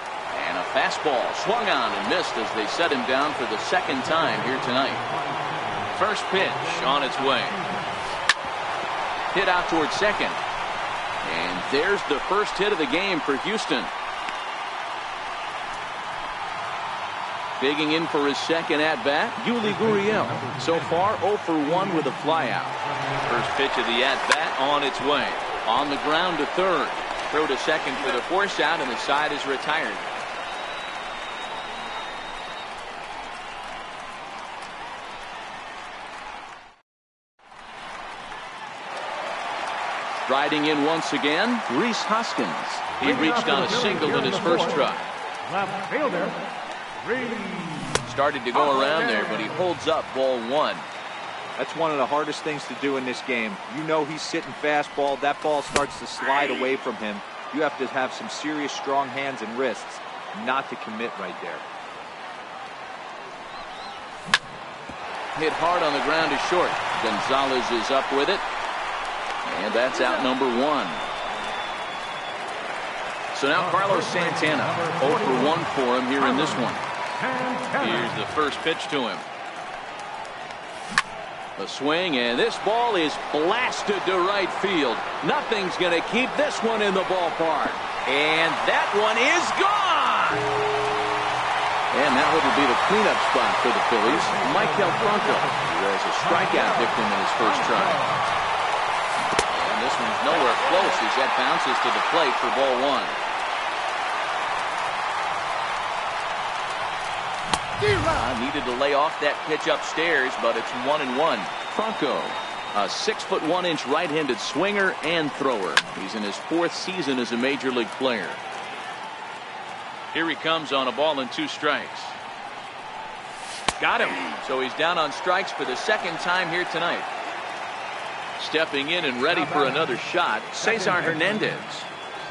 And a fastball swung on and missed as they set him down for the second time here tonight. First pitch on its way. Hit out towards second. And there's the first hit of the game for Houston. Digging in for his second at-bat, Yuli Gurriel. So far, 0 for 1 with a flyout. First pitch of the at-bat on its way. On the ground to third. Throw to second for the force out, and the side is retired. Riding in once again, Rhys Hoskins. He reached on a single in his first try. Left fielder, Started to go around there, but he holds up ball 1. That's one of the hardest things to do in this game. You know he's sitting fastball. That ball starts to slide away from him. You have to have some serious strong hands and wrists not to commit right there. Hit hard on the ground to short. Gonzalez is up with it. And that's out number 1. So now Carlos Santana, 0 for 1 for him here in this one. Here's the first pitch to him. A swing, and this ball is blasted to right field. Nothing's going to keep this one in the ballpark. And that one is gone! And that will be the cleanup spot for the Phillies. Michael Franco, who was a strikeout victim in his first try. This one's nowhere close as that bounces to the plate for ball 1. Needed to lay off that pitch upstairs, but it's 1-1. Franco, a 6'1" right-handed swinger and thrower. He's in his 4th season as a major league player. Here he comes on a ball and 2 strikes. Got him. So he's down on strikes for the second time here tonight. Stepping in and ready for another shot, Cesar Hernandez.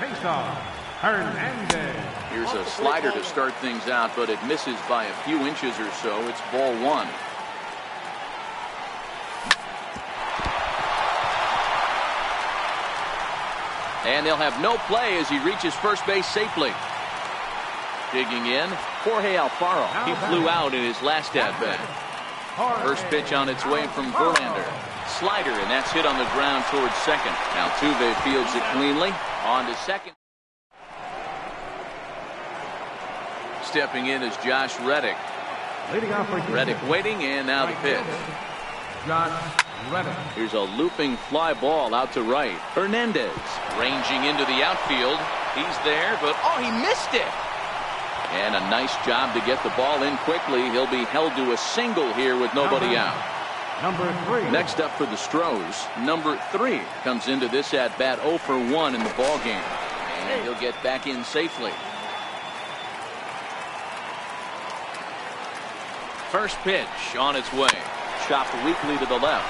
Cesar Hernandez. Here's a slider to start things out, but it misses by a few inches or so. It's ball 1. And they'll have no play as he reaches first base safely. Digging in, Jorge Alfaro. He flew out in his last at-bat. First pitch on its way from Verlander. Slider, and that's hit on the ground towards second. Altuve fields it cleanly. On to second. Stepping in is Josh Reddick. Reddick waiting, and now the pitch. Josh Reddick. Here's a looping fly ball out to right. Hernandez ranging into the outfield. He's there, but oh, he missed it. And a nice job to get the ball in quickly. He'll be held to a single here with nobody out. Number 3. Next up for the Stros, number 3 comes into this at bat 0 for 1 in the ball game, and he'll get back in safely. First pitch on its way, chopped weakly to the left.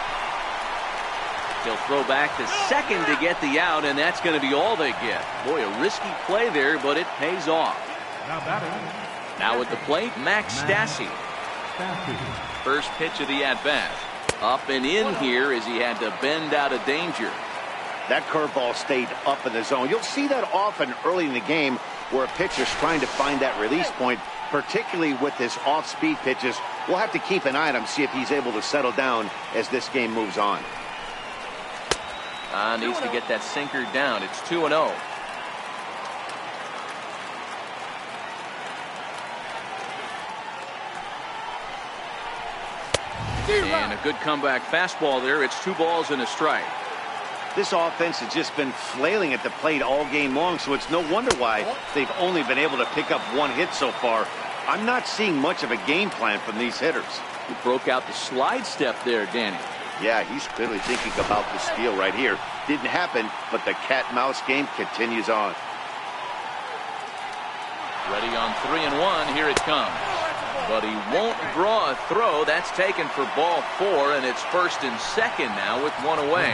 He'll throw back to second to get the out, and that's going to be all they get. Boy, a risky play there, but it pays off. Now batting. Now at the plate, Max Stassi. First pitch of the at-bat. Up and in here as he had to bend out of danger. That curveball stayed up in the zone. You'll see that often early in the game where a pitcher's trying to find that release point, particularly with his off-speed pitches. We'll have to keep an eye on him, see if he's able to settle down as this game moves on. Needs to get that sinker down. It's 2-0. And a good comeback fastball there. It's 2 balls and a strike. This offense has just been flailing at the plate all game long, so it's no wonder why they've only been able to pick up 1 hit so far. I'm not seeing much of a game plan from these hitters. He broke out the slide step there, Danny. Yeah, he's clearly thinking about the steal right here. Didn't happen, but the cat-mouse game continues on. Ready on 3-1. Here it comes. But he won't draw a throw. That's taken for ball 4, and it's first and second now with 1 away.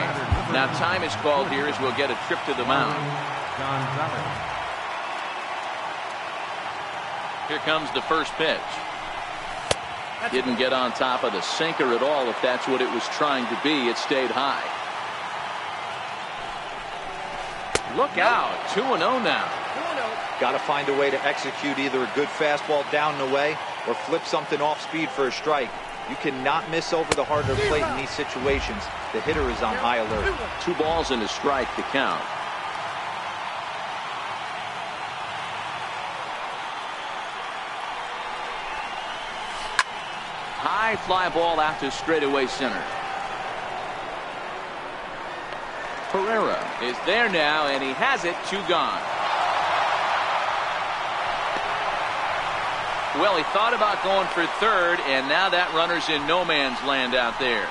Now time is called here as we'll get a trip to the mound. Here comes the first pitch. Didn't get on top of the sinker at all, if that's what it was trying to be. It stayed high. Look out. 2-0 now. Got to find a way to execute either a good fastball down and away or flip something off speed for a strike. You cannot miss over the heart of the plate in these situations. The hitter is on high alert. 2 balls and a strike to count. High fly ball out to straightaway center. Pereira is there now, and he has it. 2 gone. Well, he thought about going for third, and now that runner's in no man's land out there.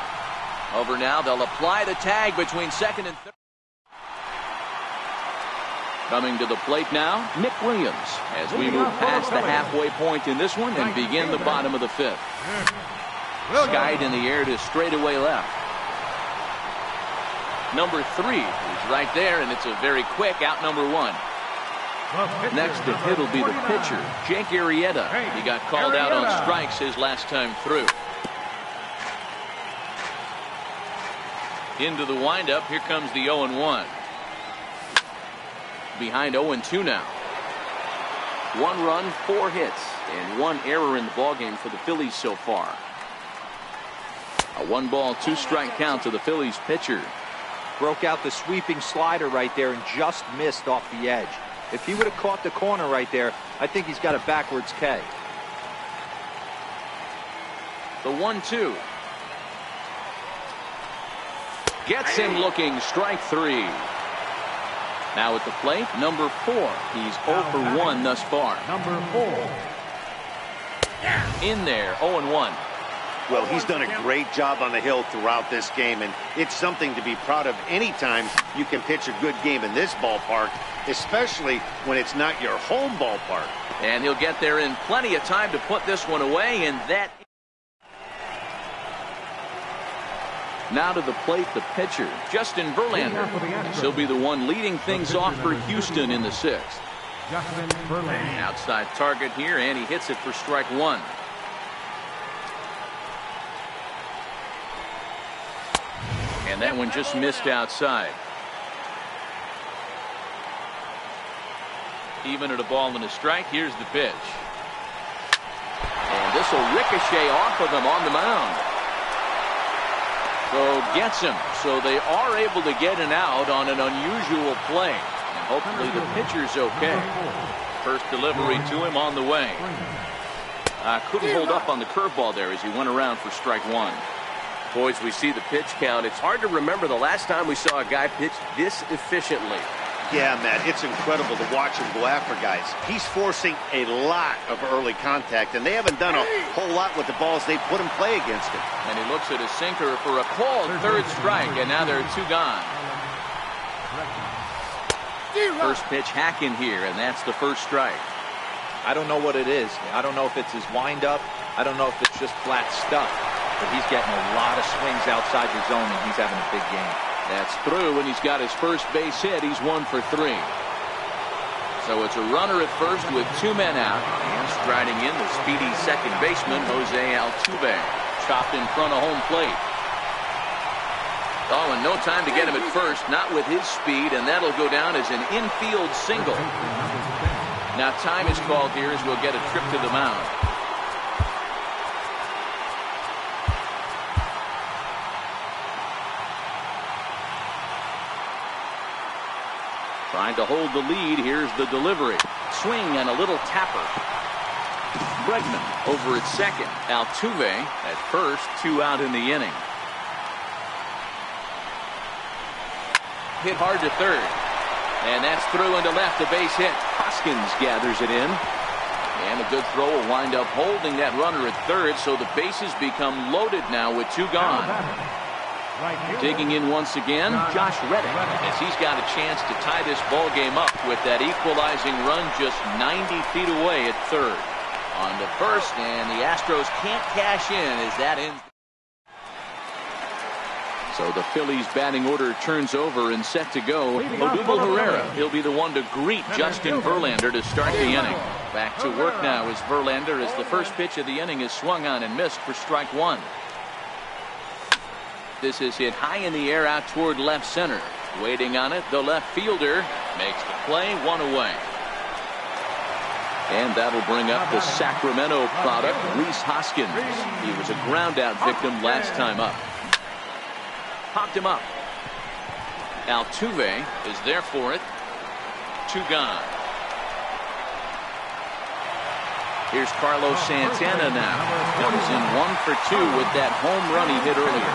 Over now, they'll apply the tag between second and third. Coming to the plate now, Nick Williams, as we move past the halfway point in this one and begin the bottom of the 5th. Skied in the air to straightaway left. Number 3 is right there, and it's a very quick out number 1. Next to hit will be the pitcher, Jake Arrieta. He got called out on strikes his last time through. Into the windup, here comes the 0-1. Behind 0-2 now. 1 run, 4 hits, and 1 error in the ballgame for the Phillies so far. A 1 ball, 2 strike count to the Phillies pitcher. Broke out the sweeping slider right there and just missed off the edge. If he would have caught the corner right there, I think he's got a backwards K. The 1-2. Gets him looking, strike 3. Now at the plate, number 4. He's 0 for 1 thus far. Number 4. In there, 0-1. Well, he's done a great job on the hill throughout this game, and it's something to be proud of anytime you can pitch a good game in this ballpark, especially when it's not your home ballpark. And he'll get there in plenty of time to put this one away, and that. Now to the plate, the pitcher, Justin Verlander. He'll be the one leading things off for Houston in the 6th. Justin Verlander. Outside target here, and he hits it for strike 1. And that one just missed outside. Even at a ball and a strike, here's the pitch. And this will ricochet off of him on the mound. So gets him. So they are able to get an out on an unusual play. And hopefully the pitcher's okay. First delivery to him on the way. Couldn't hold up on the curveball there as he went around for strike 1. Boys, we see the pitch count. It's hard to remember the last time we saw a guy pitch this efficiently. Yeah, Matt, it's incredible to watch him go after guys. He's forcing a lot of early contact, and they haven't done a whole lot with the balls they put in play against him. And he looks at his sinker for a called third strike, and now there are two gone. First pitch hack in here, and that's the first strike. I don't know what it is. I don't know if it's his windup. I don't know if it's just flat stuff. But he's getting a lot of swings outside the zone, and he's having a big game. That's through, and he's got his first base hit. He's 1 for 3. So it's a runner at first with 2 men out. And striding in, the speedy second baseman, Jose Altuve. Chopped in front of home plate. Oh, and no time to get him at first, not with his speed, and that'll go down as an infield single. Now time is called here as we'll get a trip to the mound. Trying to hold the lead. Here's the delivery. Swing and a little tapper. Bregman over at second. Altuve at first. 2 out in the inning. Hit hard to third. And that's through into left. A base hit. Hoskins gathers it in. And a good throw will wind up holding that runner at third. So the bases become loaded now with 2 gone. Digging in once again, Josh Reddick, as he's got a chance to tie this ball game up with that equalizing run just 90 feet away at third. On to first, and the Astros can't cash in as that ends. So the Phillies batting order turns over and set to go. Odubel Herrera, he'll be the one to greet Justin Verlander to start the inning. Back to work now as Verlander, as the first pitch of the inning is swung on and missed for strike 1. This is hit high in the air out toward left center. Waiting on it, the left fielder makes the play, 1 away. And that'll bring up the Sacramento product, Rhys Hoskins. He was a ground out victim last time up. Popped him up. Altuve is there for it. 2 gone. Here's Carlos Santana now. Comes in 1 for 2 with that home run he hit earlier.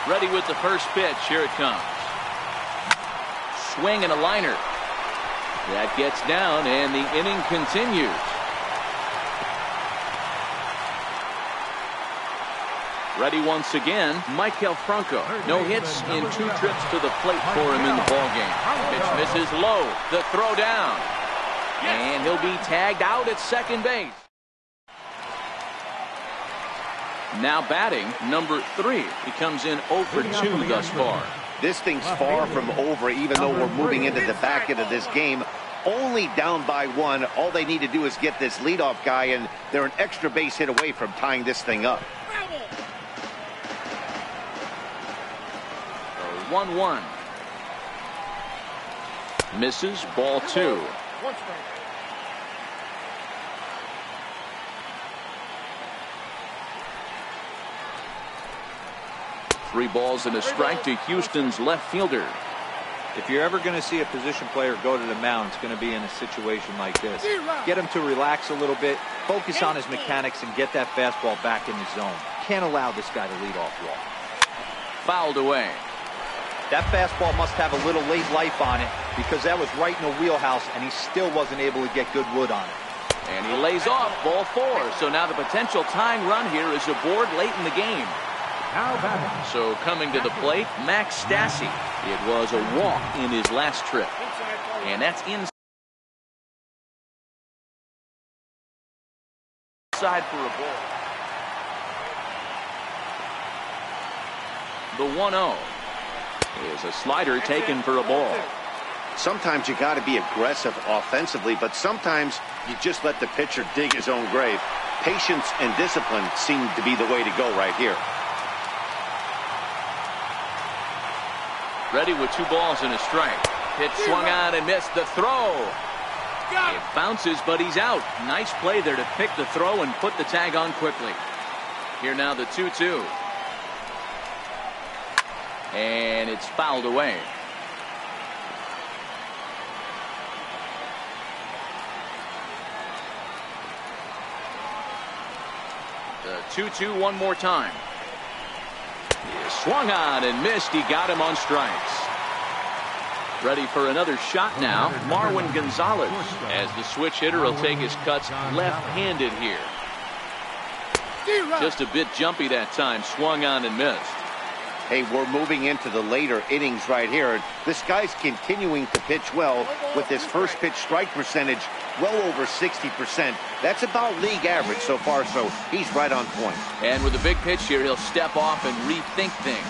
Ready with the first pitch. Here it comes. Swing and a liner. That gets down, and the inning continues. Ready once again, Maikel Franco. No hits in 2 trips to the plate for him in the ballgame. Pitch misses low. The throw down. And he'll be tagged out at second base. Now batting, number 3. He comes in 0 for 2 thus far. This thing's far from over, even though we're moving into the back end of this game. Only down by 1. All they need to do is get this leadoff guy, and they're an extra base hit away from tying this thing up. 1-1. Misses, ball 2. 3 balls and a strike to Houston's left fielder. If you're ever going to see a position player go to the mound, it's going to be in a situation like this. Get him to relax a little bit, focus on his mechanics, and get that fastball back in the zone. Can't allow this guy to lead off walk. Fouled away. That fastball must have a little late life on it, because that was right in the wheelhouse, and he still wasn't able to get good wood on it. And he lays off, ball 4. So now the potential tying run here is aboard late in the game. So coming to the plate, Max Stassi. It was a walk in his last trip. And that's inside for a ball. The 1-0 is a slider taken for a ball. Sometimes you got to be aggressive offensively, but sometimes you just let the pitcher dig his own grave. Patience and discipline seem to be the way to go right here. Ready with 2 balls and a strike. Pitch swung on and missed. The throw. It bounces, but he's out. Nice play there to pick the throw and put the tag on quickly. Here now the 2-2. And it's fouled away. The 2-2 one more time. He swung on and missed. He got him on strikes. Ready for another shot now, Marwin Gonzalez. As the switch hitter will take his cuts left-handed here. Just a bit jumpy that time, swung on and missed. Hey, we're moving into the later innings right here. This guy's continuing to pitch well with his first pitch strike percentage well over 60%. That's about league average so far, so he's right on point. And with a big pitch here, he'll step off and rethink things.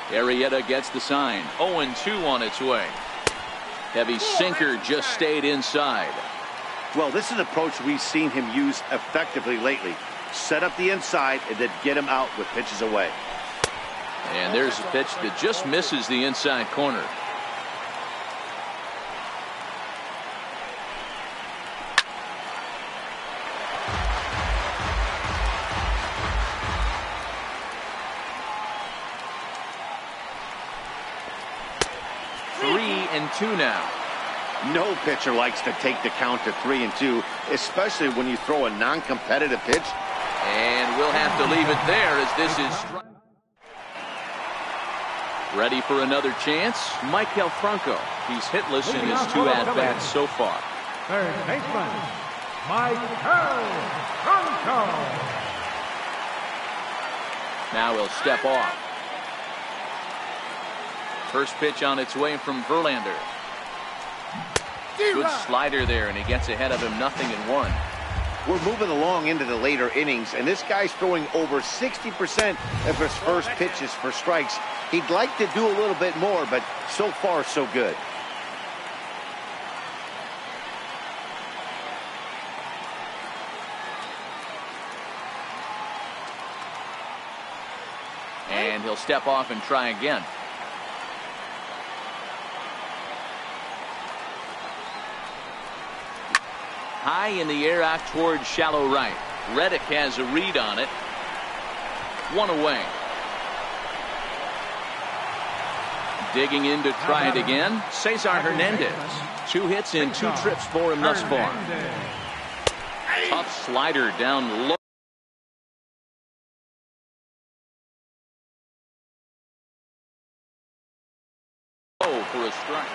Arrieta gets the sign. 0-2 on its way. Heavy sinker just stayed inside. Well, this is an approach we've seen him use effectively lately. Set up the inside and then get him out with pitches away. And there's a pitch that just misses the inside corner. Three and two now. No pitcher likes to take the count to 3-2, especially when you throw a non-competitive pitch. And we'll have to leave it there as this is ready for another chance. Michael Franco. He's hitless in his 2 at-bats so far. Third baseman, Michael Franco. Now he'll step off. First pitch on its way from Verlander. Good slider there, and he gets ahead of him, 0-1. We're moving along into the later innings, and this guy's throwing over 60% of his first pitches for strikes. He'd like to do a little bit more, but so far, so good. And he'll step off and try again. High in the air out towards shallow right. Reddick has a read on it. 1 away. Digging in to try it again. Cesar Hernandez. 2 hits in 2 trips for him thus far. Tough slider down low. For a strike.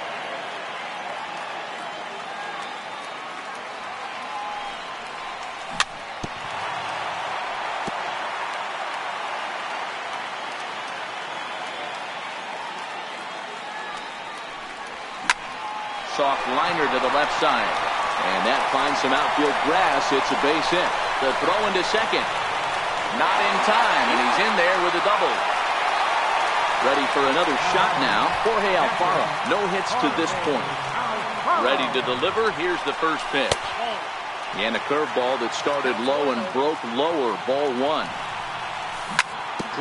Soft liner to the left side. And that finds some outfield grass. It's a base hit. The throw into second. Not in time, and he's in there with a double. Ready for another shot now. Jorge Alfaro. No hits to this point. Ready to deliver. Here's the first pitch. And a curveball that started low and broke lower. Ball 1.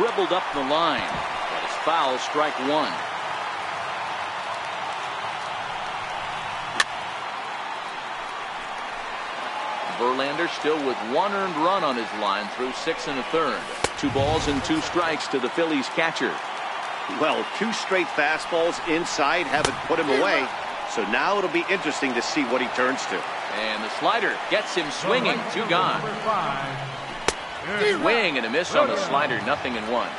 Dribbled up the line. That is foul. Strike 1. Verlander still with 1 earned run on his line through 6 1/3. 2 balls and 2 strikes to the Phillies catcher. Well, 2 straight fastballs inside haven't put him away. So now it'll be interesting to see what he turns to. And the slider gets him swinging. 2 gone. Swing and a miss on the slider. 0-1.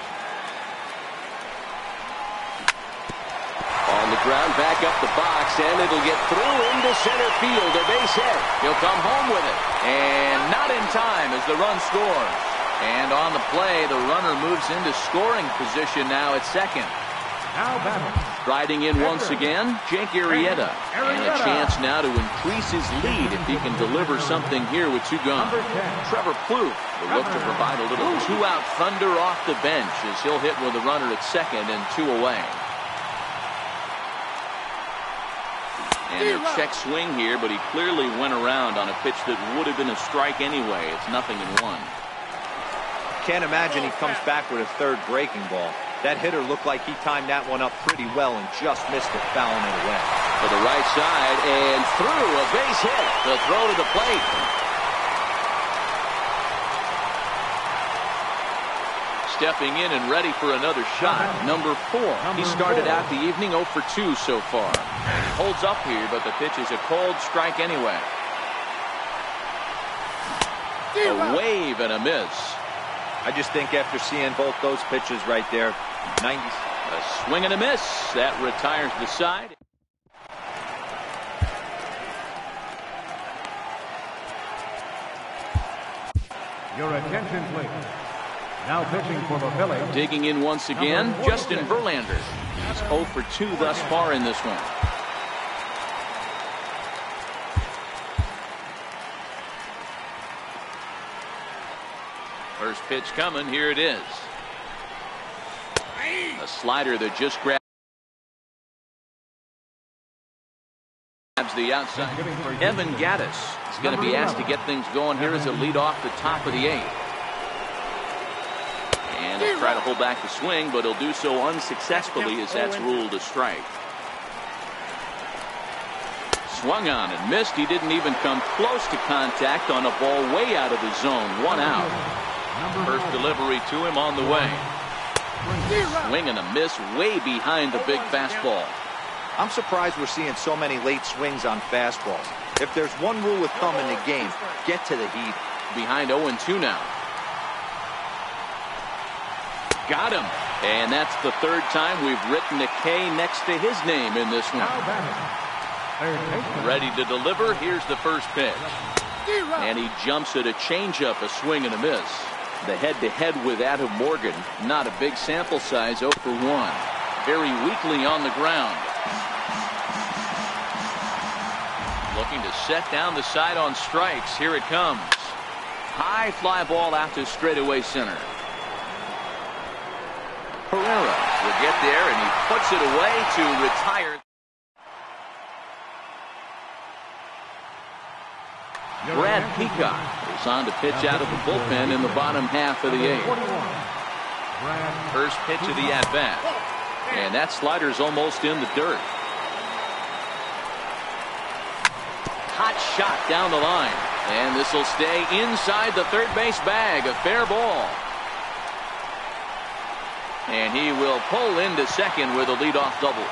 On the ground, back up the box, and it'll get through into center field. A base hit. He'll come home with it. And not in time as the run scores. And on the play, the runner moves into scoring position now at second. Now batting. Riding in once again, Jake Arrieta. And a chance now to increase his lead if he can deliver something here with 2 gone. Trevor Plouffe will look to provide a little 2-out thunder off the bench as he'll hit with a runner at second and 2 away. And a check swing here, but he clearly went around on a pitch that would have been a strike anyway. It's 0-1. Can't imagine he comes back with a 3rd breaking ball. That hitter looked like he timed that one up pretty well and just missed it, fouling it away. To the right side and through. A base hit. The throw to the plate. Stepping in and ready for another shot. Number 4. He started out the evening 0 for 2 so far. And he holds up here, but the pitch is a cold strike anyway. A wave and a miss. I just think after seeing both those pitches right there, 90. A swing and a miss. That retires the side. Your attention, please. Now pitching for the Phillies. Digging in once again, Justin Verlander. He's 0 for 2 thus far in this one. First pitch coming. Here it is. A slider that just grabs the outside. Evan Gattis is going to be asked to get things going here as a lead off the top of the 8th. And he'll try to hold back the swing, but he'll do so unsuccessfully as that's ruled a strike. Swung on and missed. He didn't even come close to contact on a ball way out of the zone. 1 out. First delivery to him on the way. Swing and a miss way behind the big fastball. I'm surprised we're seeing so many late swings on fastballs. If there's one rule of thumb in the game, get to the heat. Behind 0-2 now. Got him. And that's the 3rd time we've written a K next to his name in this one. Ready to deliver. Here's the first pitch. And he jumps at a changeup, a swing and a miss. The head-to-head with Adam Morgan. Not a big sample size, 0 for 1. Very weakly on the ground. Looking to set down the side on strikes. Here it comes. High fly ball out to straightaway center. Pereira will get there, and he puts it away to retire. Brad Peacock is on to pitch out of the bullpen in the bottom half of the 8th. First pitch of the at-bat. And that slider's almost in the dirt. Hot shot down the line. And this will stay inside the third base bag. A fair ball. And he will pull into second with a leadoff double.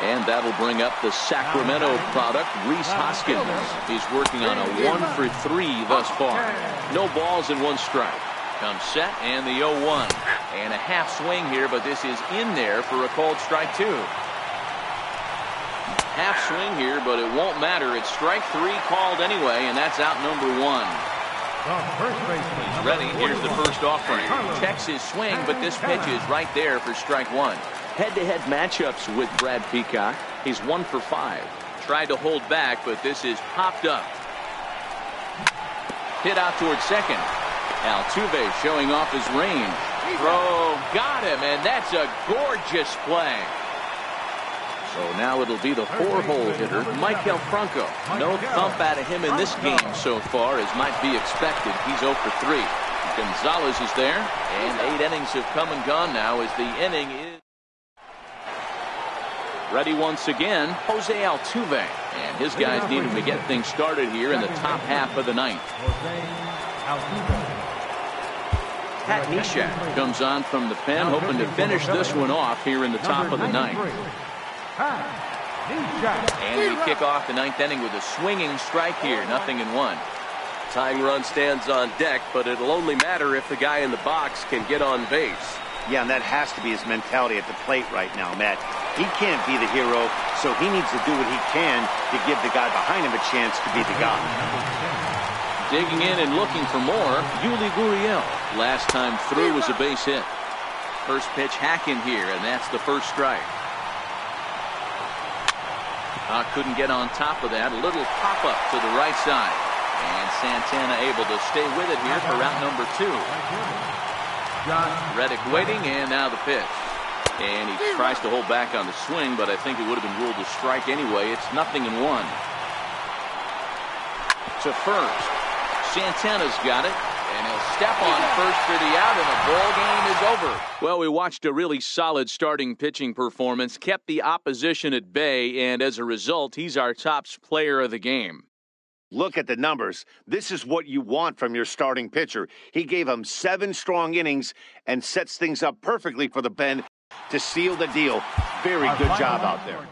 And that'll bring up the Sacramento product, Rhys Hoskins. He's working on a 1 for 3 thus far. No balls and 1 strike. Comes set and the 0-1. And a half swing here, but this is in there for a called strike 2. Half swing here, but it won't matter. It's strike 3 called anyway, and that's out number 1. He's ready. Here's the first offering. Checks his swing, but this pitch is right there for strike 1. Head-to-head matchups with Brad Peacock. He's 1 for 5. Tried to hold back, but this is popped up. Hit out towards second. Altuve showing off his range. Throw, got him, and that's a gorgeous play. So now it'll be the 4-hole hitter, Maikel Franco. No thump out of him in this game so far, as might be expected. He's 0 for 3. Gonzalez is there, and 8 innings have come and gone now as the inning is ready once again. Jose Altuve, and his guys need him to get things started here in the top half of the 9th. Pat Neshek comes on from the pen, hoping to finish this one off here in the top of the 9th. And we kick off the 9th inning with a swinging strike here, 0-1. Tying run stands on deck, but it'll only matter if the guy in the box can get on base. Yeah, and that has to be his mentality at the plate right now, Matt. He can't be the hero, so he needs to do what he can to give the guy behind him a chance to be the guy. Digging in and looking for more, Yuli Gurriel. Last time through was a base hit. First pitch hacking here, and that's the first strike. Couldn't get on top of that. A little pop-up to the right side. And Santana able to stay with it here for route number 2. Reddick waiting, and now the pitch. And he tries to hold back on the swing, but I think it would have been ruled a strike anyway. It's 0-1. To first. Santana's got it. And he'll step on first for the out, and the ball game is over. Well, we watched a really solid starting pitching performance, kept the opposition at bay, and as a result, he's our top player of the game. Look at the numbers. This is what you want from your starting pitcher. He gave him 7 strong innings and sets things up perfectly for the pen to seal the deal. Very good job out there.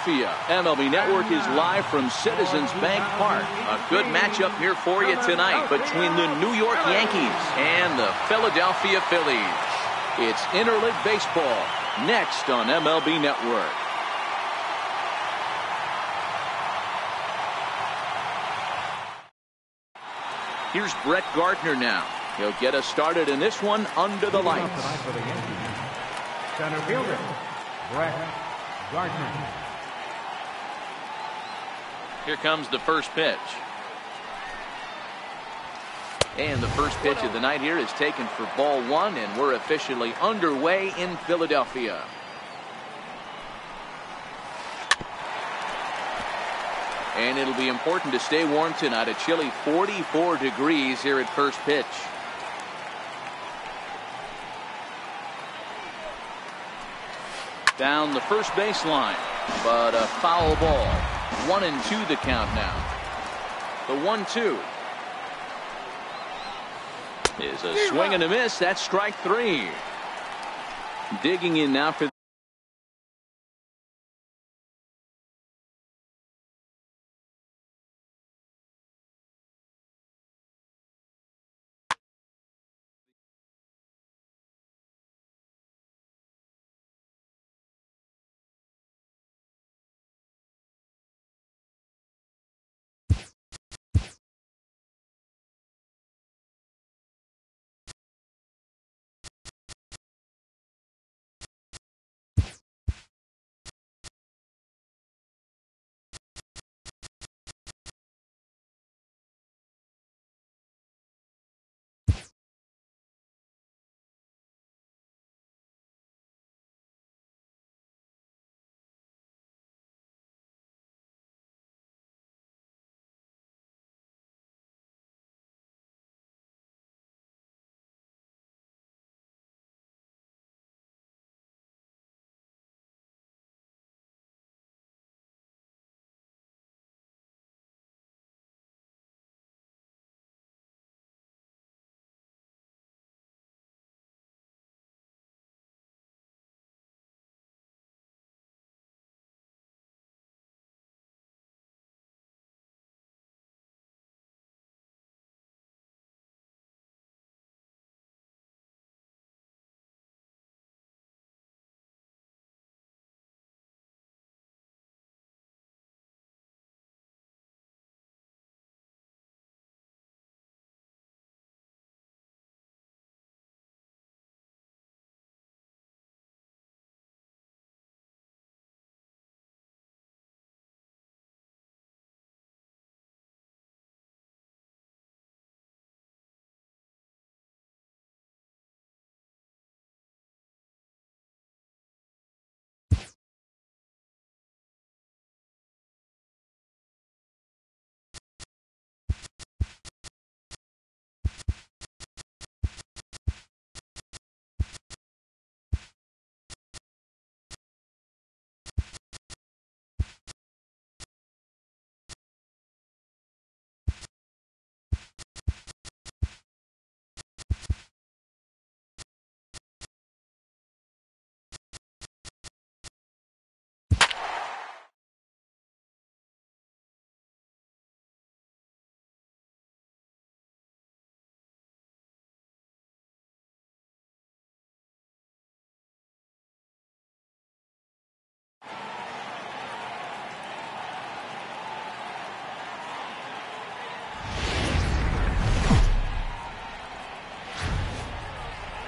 Philadelphia. MLB Network is live from Citizens Bank Park. A good matchup here for you tonight between the New York Yankees and the Philadelphia Phillies. It's interleague baseball next on MLB Network. Here's Brett Gardner now. He'll get us started in this one under the lights. Center fielder, Brett Gardner. Here comes the first pitch. And the first pitch of the night here is taken for ball one, and we're officially underway in Philadelphia. And it'll be important to stay warm tonight. A chilly 44 degrees here at first pitch. Down the first baseline, but a foul ball. 1-2 the count now. The 1-2 is a swing and a miss. That's strike three. Digging in now for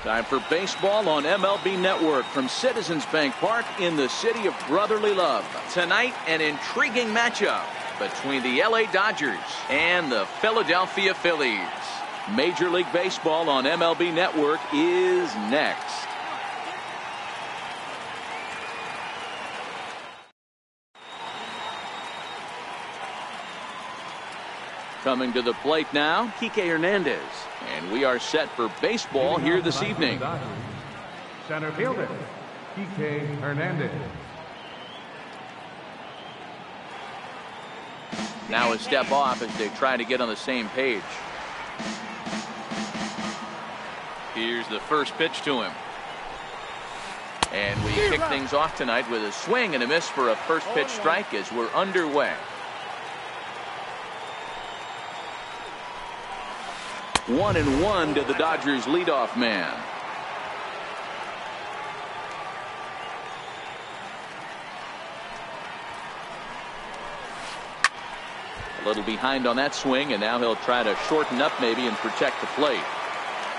time for baseball on MLB Network from Citizens Bank Park in the city of brotherly love. Tonight, an intriguing matchup between the LA Dodgers and the Philadelphia Phillies. Major League Baseball on MLB Network is next. Coming to the plate now, Kike Hernandez. And we are set for baseball here this evening. Center fielder, Kike Hernandez. Now a step off as they try to get on the same page. Here's the first pitch to him. And we kick things off tonight with a swing and a miss for a first pitch strike as we're underway. 1-1 to the Dodgers leadoff man. A little behind on that swing, and now he'll try to shorten up maybe and protect the plate.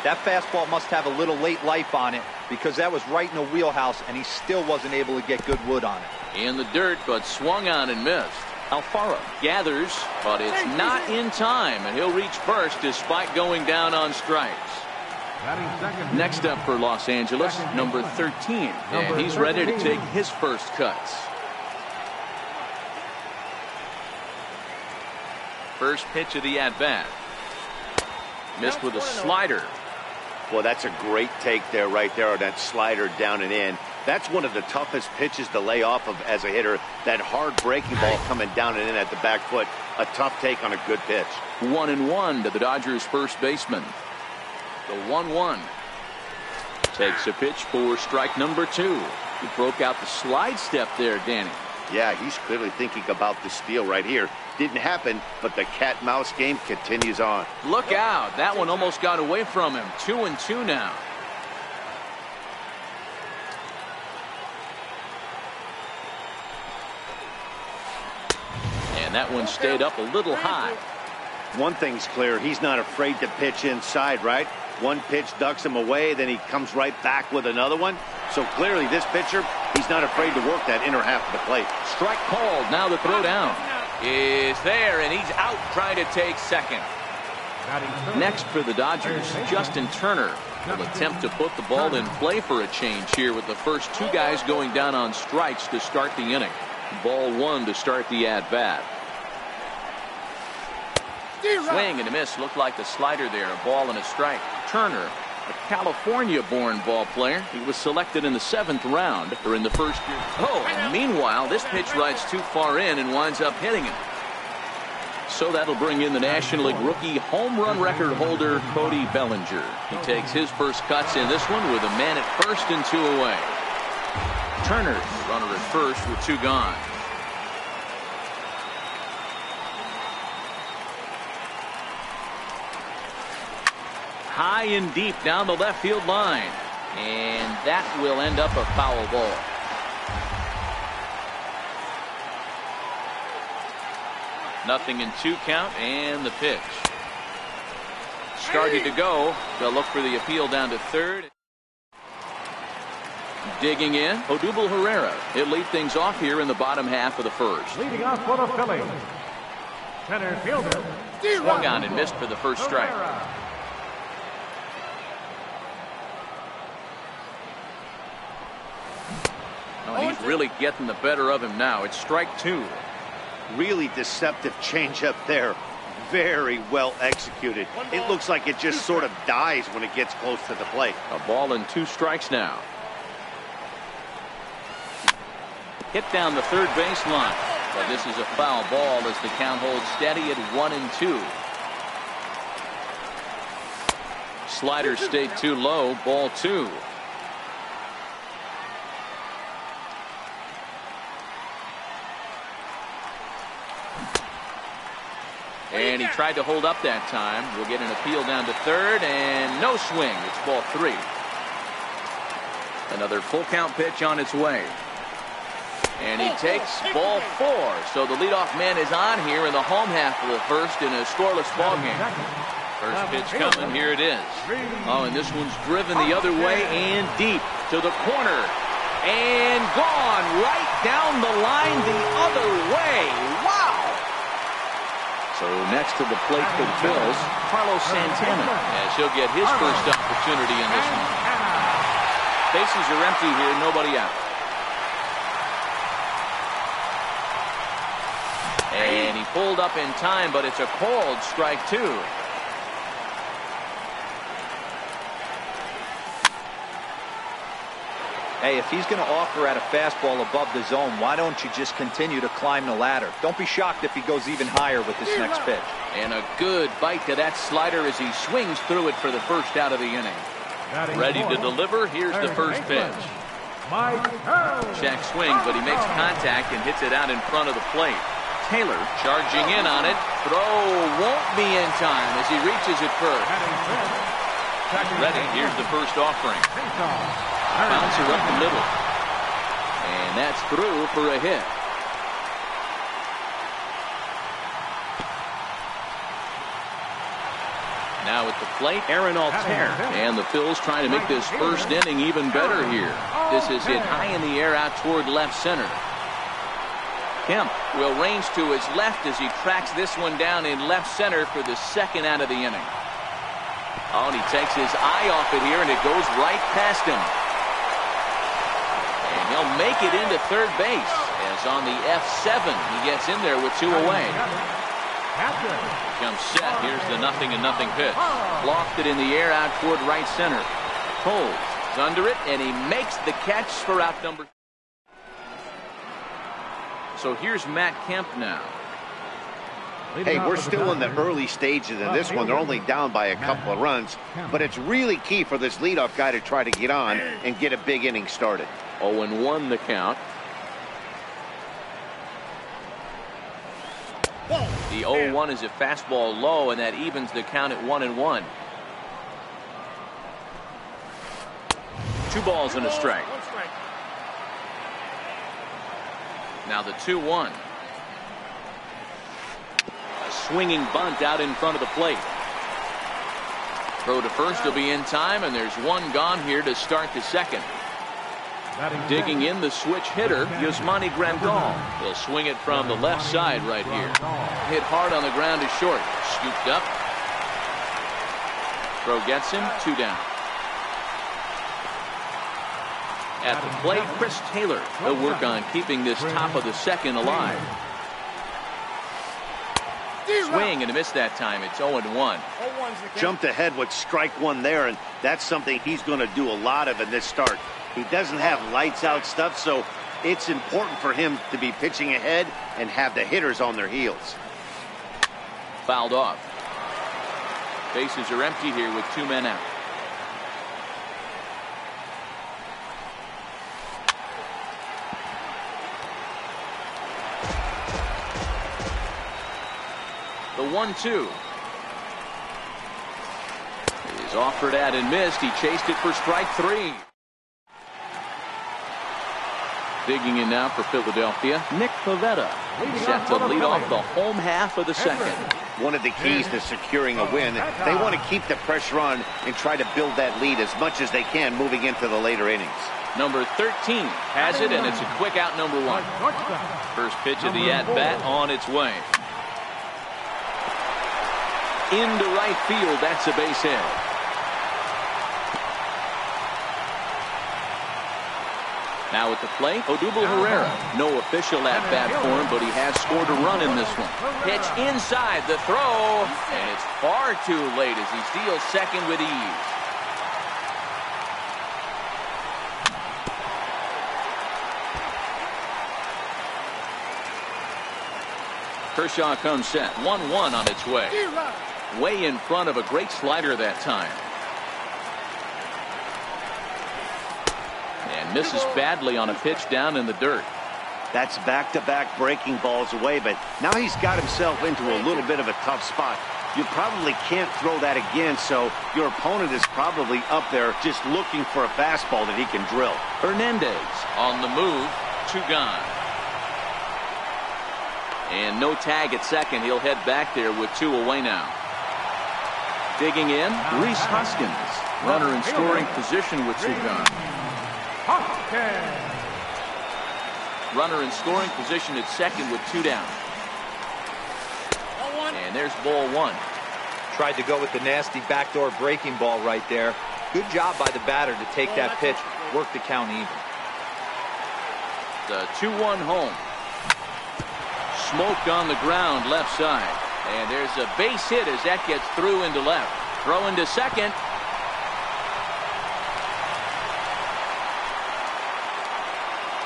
That fastball must have a little late life on it because that was right in the wheelhouse, and he still wasn't able to get good wood on it. In the dirt, but swung on and missed. Alfaro gathers, but it's not in time, and he'll reach first despite going down on strikes. Next up for Los Angeles, number 13, and he's ready to take his first cuts. First pitch of the at-bat. Missed with a slider. Well, that's a great take there, right there, on that slider down and in. That's one of the toughest pitches to lay off of as a hitter. That hard breaking ball coming down and in at the back foot. A tough take on a good pitch. 1-1 to the Dodgers first baseman. The 1-1. Takes a pitch for strike number 2. He broke out the slide step there, Danny. Yeah, he's clearly thinking about the steal right here. Didn't happen, but the cat-mouse game continues on. Look out. That one almost got away from him. 2-2 now. And that one stayed up a little high. One thing's clear. He's not afraid to pitch inside, right? One pitch ducks him away, then he comes right back with another one. So clearly this pitcher, he's not afraid to work that inner half of the plate. Strike called. Now the throw down is there, and he's out trying to take second. Next for the Dodgers, Justin Turner will attempt to put the ball in play for a change here with the first 2 guys going down on strikes to start the inning. Ball 1 to start the at-bat. Swing and a miss. Looked like the slider there. A ball and a strike. Turner, a California-born ball player. He was selected in the 7th round or in the first year. Oh, and meanwhile, this pitch rides too far in and winds up hitting him. So that'll bring in the National League rookie home run record holder, Cody Bellinger. He takes his first cuts in this one with a man at first and 2 away. Turner, runner at first with 2 gone. High and deep down the left field line. And that will end up a foul ball. Nothing in 2 count, and the pitch. Started to go. They'll look for the appeal down to third. Digging in, Odubel Herrera. He'll lead things off here in the bottom half of the first. Leading off for the Phillies, center fielder. Swung on and missed for the first strike. Oh, he's really getting the better of him now. It's strike 2. Really deceptive changeup there. Very well executed. It looks like it just sort of dies when it gets close to the plate. A ball and 2 strikes now. Hit down the third baseline. But this is a foul ball as the count holds steady at 1-2. Slider stayed too low. Ball 2. And he tried to hold up that time. We'll get an appeal down to third, and no swing. It's ball 3. Another full count pitch on its way. And he takes ball 4. So the leadoff man is on here in the home half of the first in a scoreless ball game. First pitch coming. Here it is. Oh, and this one's driven the other way and deep to the corner. And gone right down the line the other way. Wow. So next to the plate for the Phils, Carlos Santana, as he'll get his first opportunity in this one. Bases are empty here, nobody out. And he pulled up in time, but it's a called strike 2. Hey, if he's going to offer at a fastball above the zone, why don't you just continue to climb the ladder? Don't be shocked if he goes even higher with this next pitch. And a good bite to that slider as he swings through it for the first out of the inning. Ready to deliver. Here's the first pitch. Check swing, but he makes contact and hits it out in front of the plate. Taylor charging in on it. Throw won't be in time as he reaches it first. Ready, here's the first offering. Bouncer up the middle. And that's through for a hit. Now at the plate, Aaron Altair. And the Phils trying to make this first inning even better here. This is hit high in the air out toward left center. Kemp will range to his left as he tracks this one down in left center for the second out of the inning. Oh, and he takes his eye off it here, and it goes right past him. And he'll make it into third base as on the F7 he gets in there with 2 away. Comes set. Here's the 0-0 pitch. Lofted in the air out toward right center. Holds under it, and he makes the catch for out number. So here's Matt Kemp now. Hey, we're still in the early stages of this one. They're only down by a couple of runs, but it's really key for this leadoff guy to try to get on and get a big inning started. 0-1 the count. The 0-1 is a fastball low, and that evens the count at 1-1. 2 balls and a strike. Now the 2-1. A swinging bunt out in front of the plate. Throw to first will be in time, and there's 1 gone here to start the second. Digging in the switch hitter, Yasmani Grandal. He'll swing it from the left side right here. Hit hard on the ground to short. Scooped up. Throw gets him. 2 down. At the plate, Chris Taylor. He'll work on keeping this top of the second alive. Swing and a miss that time. It's 0-1. Jumped ahead with strike 1 there, and that's something he's going to do a lot of in this start. He doesn't have lights out stuff, so it's important for him to be pitching ahead and have the hitters on their heels. Fouled off. Bases are empty here with 2 men out. The 1-2 is offered at and missed. He chased it for strike 3. Digging in now for Philadelphia, Nick Pivetta. Set to lead off the home half of the second. One of the keys to securing a win, they want to keep the pressure on and try to build that lead as much as they can moving into the later innings. Number 13 has it, and it's a quick out number 1. First pitch of the at-bat on its way. Into right field, that's a base hit. Now at the plate, Odubel Herrera. No official at-bat for him, but he has scored a run in this one. Pitch inside, the throw, and it's far too late as he steals second with ease. Kershaw comes set, 1-1 on its way. Way in front of a great slider that time. And misses badly on a pitch down in the dirt. That's back-to-back breaking balls away, but now he's got himself into a little bit of a tough spot. You probably can't throw that again, so your opponent is probably up there just looking for a fastball that he can drill. Hernandez on the move, 2 gone. And no tag at second. He'll head back there with 2 away now. Digging in, Rhys Hoskins. Runner in scoring position with 2 gone. Runner in scoring position at second with 2 down. And there's ball 1. Tried to go with the nasty backdoor breaking ball right there. Good job by the batter to take that pitch, work the count even. The 2-1 home. Smoke on the ground left side. And there's a base hit as that gets through into left. Throw into second.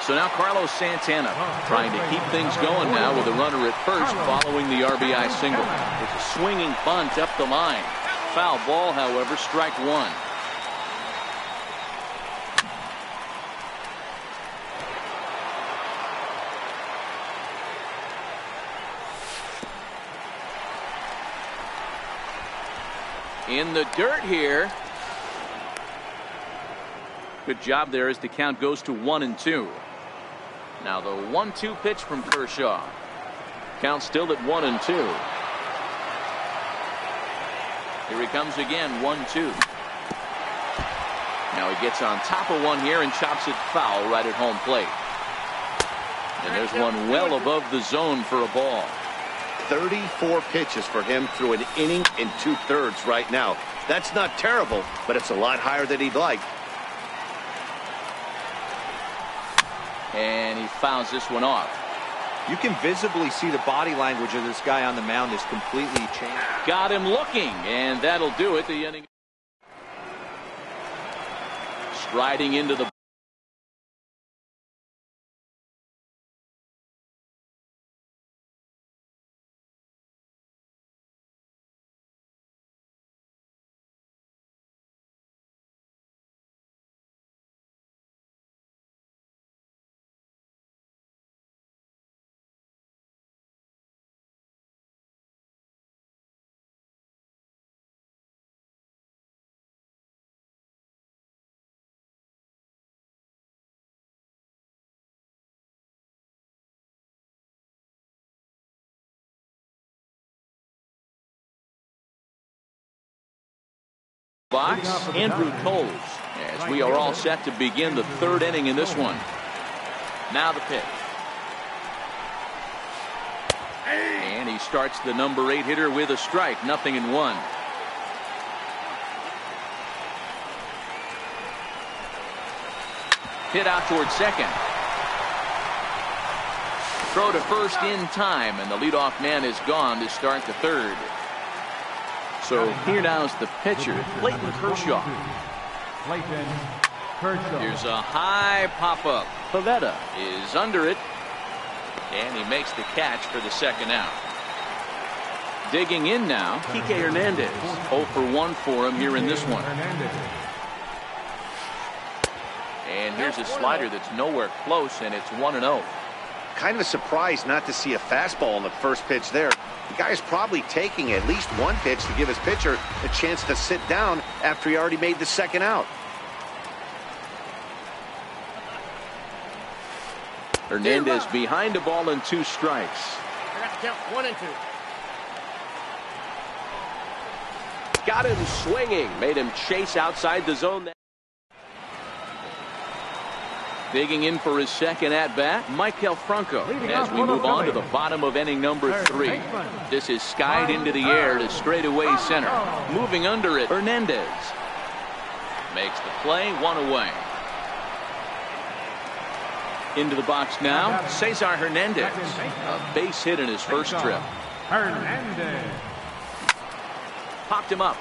So now Carlos Santana trying to keep things going now with a runner at first following the RBI single. It's a swinging bunt up the line. Foul ball, however, strike 1. in the dirt here. Good job there as the count goes to 1-2. Now the 1-2 pitch from Kershaw. Count still at 1-2. Here he comes again, 1-2. Now he gets on top of one here and chops it foul right at home plate. And there's one well above the zone for a ball. 34 pitches for him through an inning and 2/3 right now. That's not terrible, but it's a lot higher than he'd like. And he fouls this one off. You can visibly see the body language of this guy on the mound is completely changed. Got him looking, and that'll do it. The inning. Striding into the box, Andrew Toles, as we are all set to begin the third inning in this one. Now the pitch. And he starts the number 8 hitter with a strike, 0-1. Hit out towards second. Throw to first in time, and the leadoff man is gone to start the third. So here now's the pitcher, Clayton Kershaw. Here's a high pop-up. Pivetta is under it, and he makes the catch for the second out. Digging in now, Kike Hernandez. 0 for 1 for him here in this one. And here's a slider that's nowhere close, and it's 1-0. Kind of a surprise not to see a fastball on the first pitch there. The guy's probably taking at least one pitch to give his pitcher a chance to sit down after he already made the second out. Hernandez behind a ball and 2 strikes. I got to count 1 and 2. Got him swinging. Made him chase outside the zone. Digging in for his second at-bat, Michael Franco, as we move on to the bottom of inning number 3. This is skied into the air to straightaway center. Moving under it, Hernandez makes the play, 1 away. Into the box now, Cesar Hernandez. A base hit in his first trip. Hernandez. Popped him up.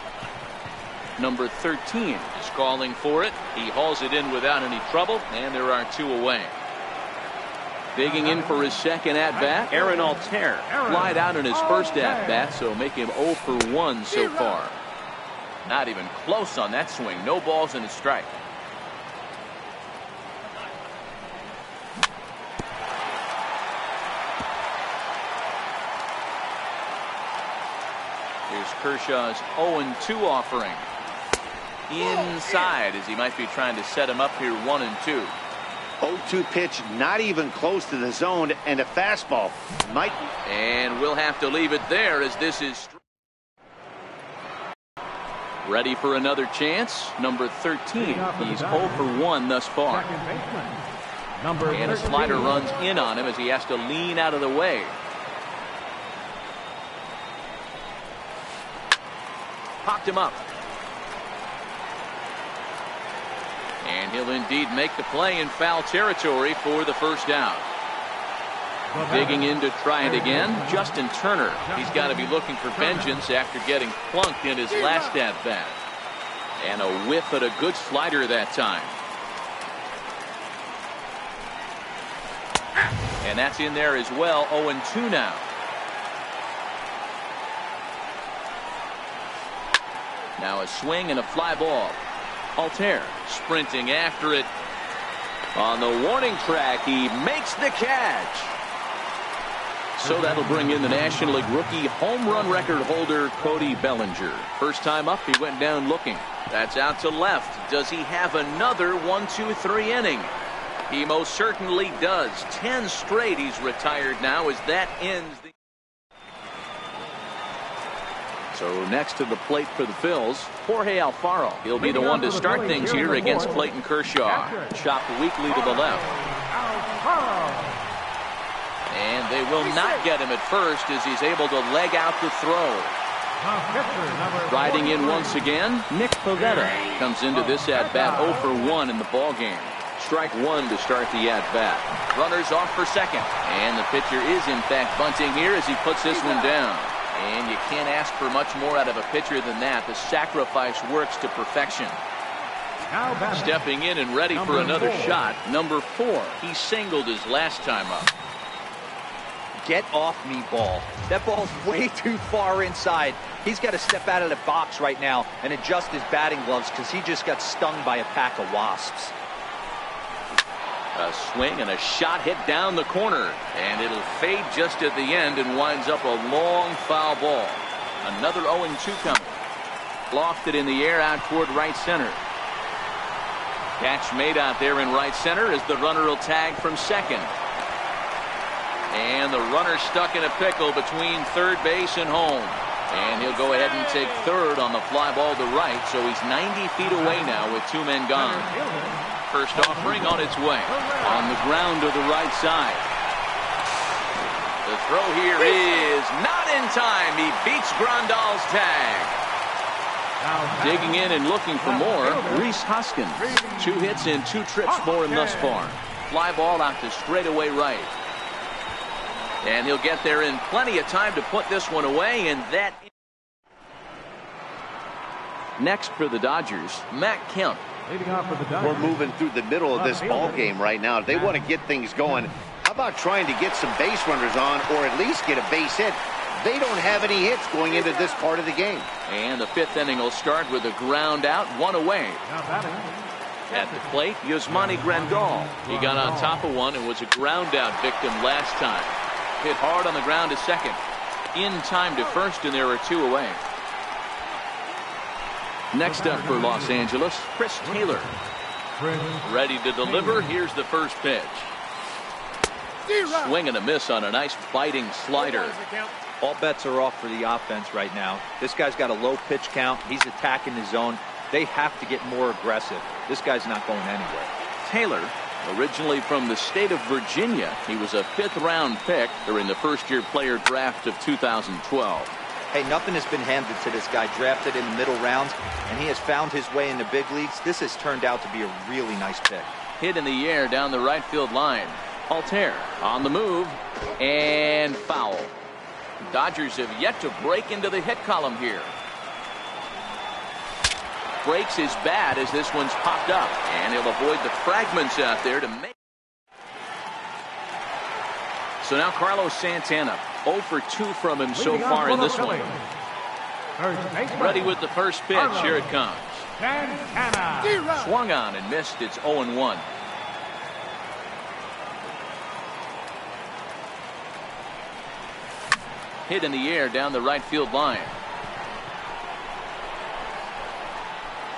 Number 13 is calling for it. He hauls it in without any trouble, and there are 2 away. Digging in for his second at-bat, Aaron Altair. Flied out in his first at-bat, so make him 0 for 1 so far. Not even close on that swing. No balls and a strike. Here's Kershaw's 0-2 offering. Inside, as he might be trying to set him up here, 1-2. 0-2 pitch, not even close to the zone, and a fastball might. And we'll have to leave it there, as this is ready for another chance. Number 13. He's 0 for 1 thus far. And a slider runs in on him as he has to lean out of the way. Popped him up. And he'll indeed make the play in foul territory for the first out. Digging in to try it again, Justin Turner. He's got to be looking for vengeance after getting plunked in his last at-bat. And a whiff at a good slider that time. And that's in there as well, 0-2 now. Now a swing and a fly ball. Altair sprinting after it. On the warning track, he makes the catch. So that'll bring in the National League rookie home run record holder Cody Bellinger. First time up, he went down looking. That's out to left. Does he have another 1-2-3 inning? He most certainly does. 10 straight he's retired now as that ends the... So next to the plate for the Phils, Jorge Alfaro. He'll be the one to start things here against Clayton Kershaw. Chopped weakly to the left. And they will not get him at first as he's able to leg out the throw. Riding in once again, Nick Pivetta comes into this at-bat 0 for 1 in the ballgame. Strike one to start the at-bat. Runners off for second. And the pitcher is in fact bunting here as he puts this one down. And you can't ask for much more out of a pitcher than that. The sacrifice works to perfection. Stepping in and ready for another shot, number 4. He singled his last time up. Get off me, ball. That ball's way too far inside. He's got to step out of the box right now and adjust his batting gloves because he just got stung by a pack of wasps. A swing and a shot hit down the corner, and it'll fade just at the end and winds up a long foul ball. Another 0-2 coming. Lofted in the air out toward right center. Catch made out there in right center as the runner will tag from second. And the runner stuck in a pickle between third base and home. And he'll go ahead and take third on the fly ball to right, so he's 90 feet away now with 2 men gone. First offering on its way. On the ground to the right side. The throw here is not in time. He beats Grandal's tag. Digging in and looking for more, Rhys Hoskins. 2 hits and 2 trips for him thus far. Fly ball out to straightaway right. And he'll get there in plenty of time to put this one away, and that... Next for the Dodgers, Matt Kemp. We're moving through the middle of this ball game right now. If they want to get things going, how about trying to get some base runners on or at least get a base hit? They don't have any hits going into this part of the game. And the 5th inning will start with a ground out, 1 away. At the plate, Yasmani Grandal. He got on top of one and was a ground out victim last time. Hit hard on the ground to second. In time to first, and there are 2 away. Next up for Los Angeles, Chris Taylor. Ready to deliver. Here's the first pitch. Swing and a miss on a nice biting slider. All bets are off for the offense right now. This guy's got a low pitch count. He's attacking the zone. They have to get more aggressive. This guy's not going anywhere. Taylor, originally from the state of Virginia, he was a 5th-round pick during the first-year player draft of 2012. Hey, nothing has been handed to this guy. Drafted in the middle rounds, and he has found his way in the big leagues. This has turned out to be a really nice pick. Hit in the air down the right field line. Altair on the move, and foul. Dodgers have yet to break into the hit column here. Breaks his bat as this one's popped up, and he'll avoid the fragments out there to make. So now Carlos Santana, 0 for 2 from him so far in this one. Ready with the first pitch. Here it comes. Swung on and missed. It's 0-1. Hit in the air down the right field line.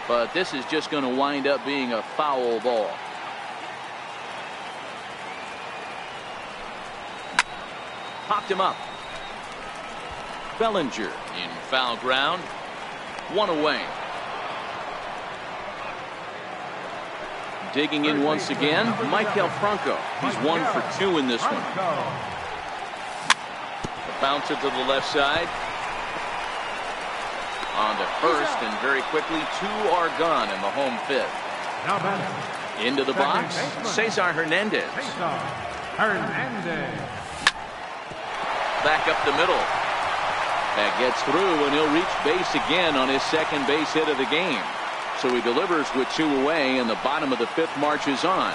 But this is just going to wind up being a foul ball. Popped him up. Bellinger in foul ground. 1 away. Digging in once again, Maikel Franco. He's 1 for 2 in this one. The bouncer to the left side. On to first, and very quickly 2 are gone in the home 5th. Into the box, Cesar Hernandez. Back up the middle. That gets through, and he'll reach base again on his second base hit of the game. So he delivers with 2 away, and the bottom of the 5th marches on.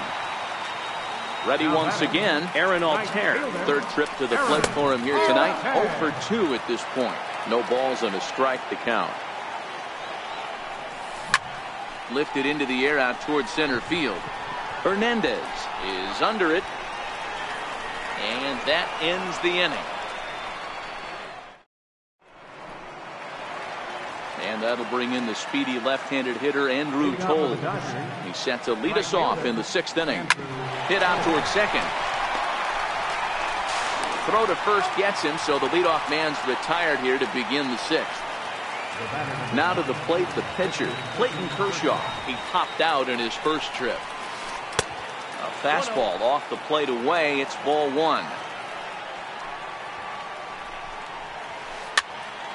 Ready once again, Aaron Altair. 3rd trip to the plate for him here tonight. 0 for 2 at this point. No balls and a strike to count. Lifted into the air out towards center field. Hernandez is under it. And that ends the inning. And that'll bring in the speedy left-handed hitter Andrew Toll. He's set to lead us off in the 6th inning. Hit out towards second. Throw to first gets him, so the leadoff man's retired here to begin the 6th. Now to the plate, the pitcher, Clayton Kershaw. He popped out in his first trip. A fastball off the plate away. It's ball 1.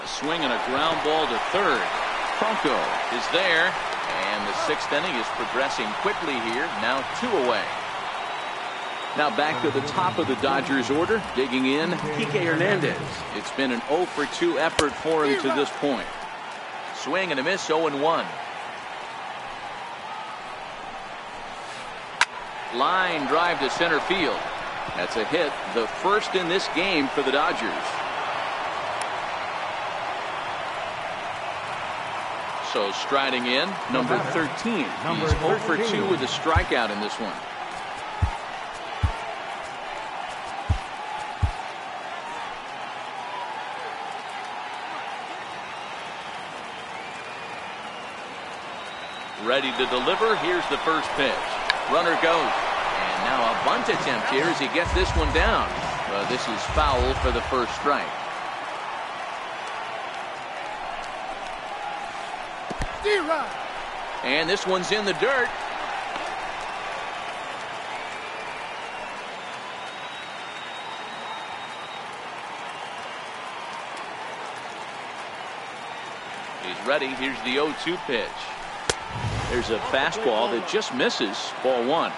A swing and a ground ball to third. Franco is there, and the 6th inning is progressing quickly here. Now 2 away. Now back to the top of the Dodgers order, digging in, Kike Hernandez. It's been an 0 for 2 effort for him to this point. Swing and a miss, 0-1. Line drive to center field. That's a hit, the first in this game for the Dodgers. So striding in, number 13. He's 0 for 2 with a strikeout in this one. Ready to deliver. Here's the first pitch. Runner goes. And now a bunt attempt here as he gets this one down. But this is foul for the first strike. And this one's in the dirt. He's ready. Here's the 0-2 pitch. There's a fastball that just misses. Ball 1.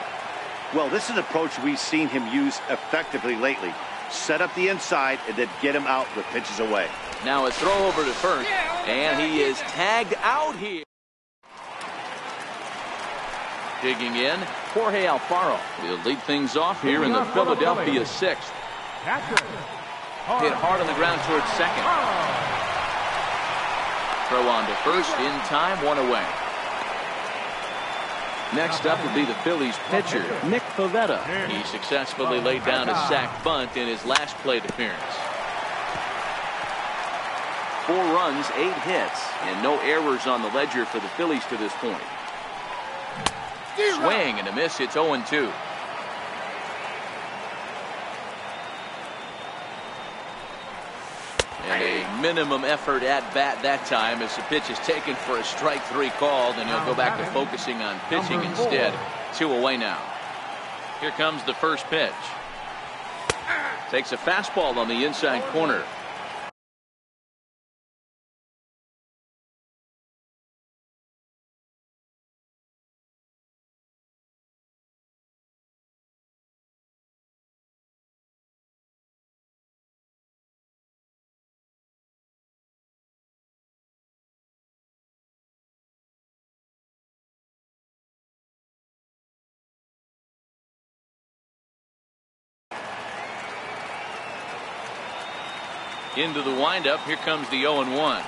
Well, this is an approach we've seen him use effectively lately. Set up the inside and then get him out with pitches away. Now a throw over to first, and he is tagged out here. Digging in, Jorge Alfaro. He'll lead things off here in the Philadelphia 6th. Hit hard on the ground towards second. Throw on to first, in time, 1 away. Next up will be the Phillies pitcher, Nick Pivetta. He successfully laid down a sac bunt in his last plate appearance. 4 runs, 8 hits, and no errors on the ledger for the Phillies to this point. Swing and a miss. It's 0-2. And a minimum effort at bat that time as the pitch is taken for a strike 3 called, and he'll go back to focusing on pitching instead. 2 away now. Here comes the first pitch. Takes a fastball on the inside corner. Into the windup. Here comes the 0-1.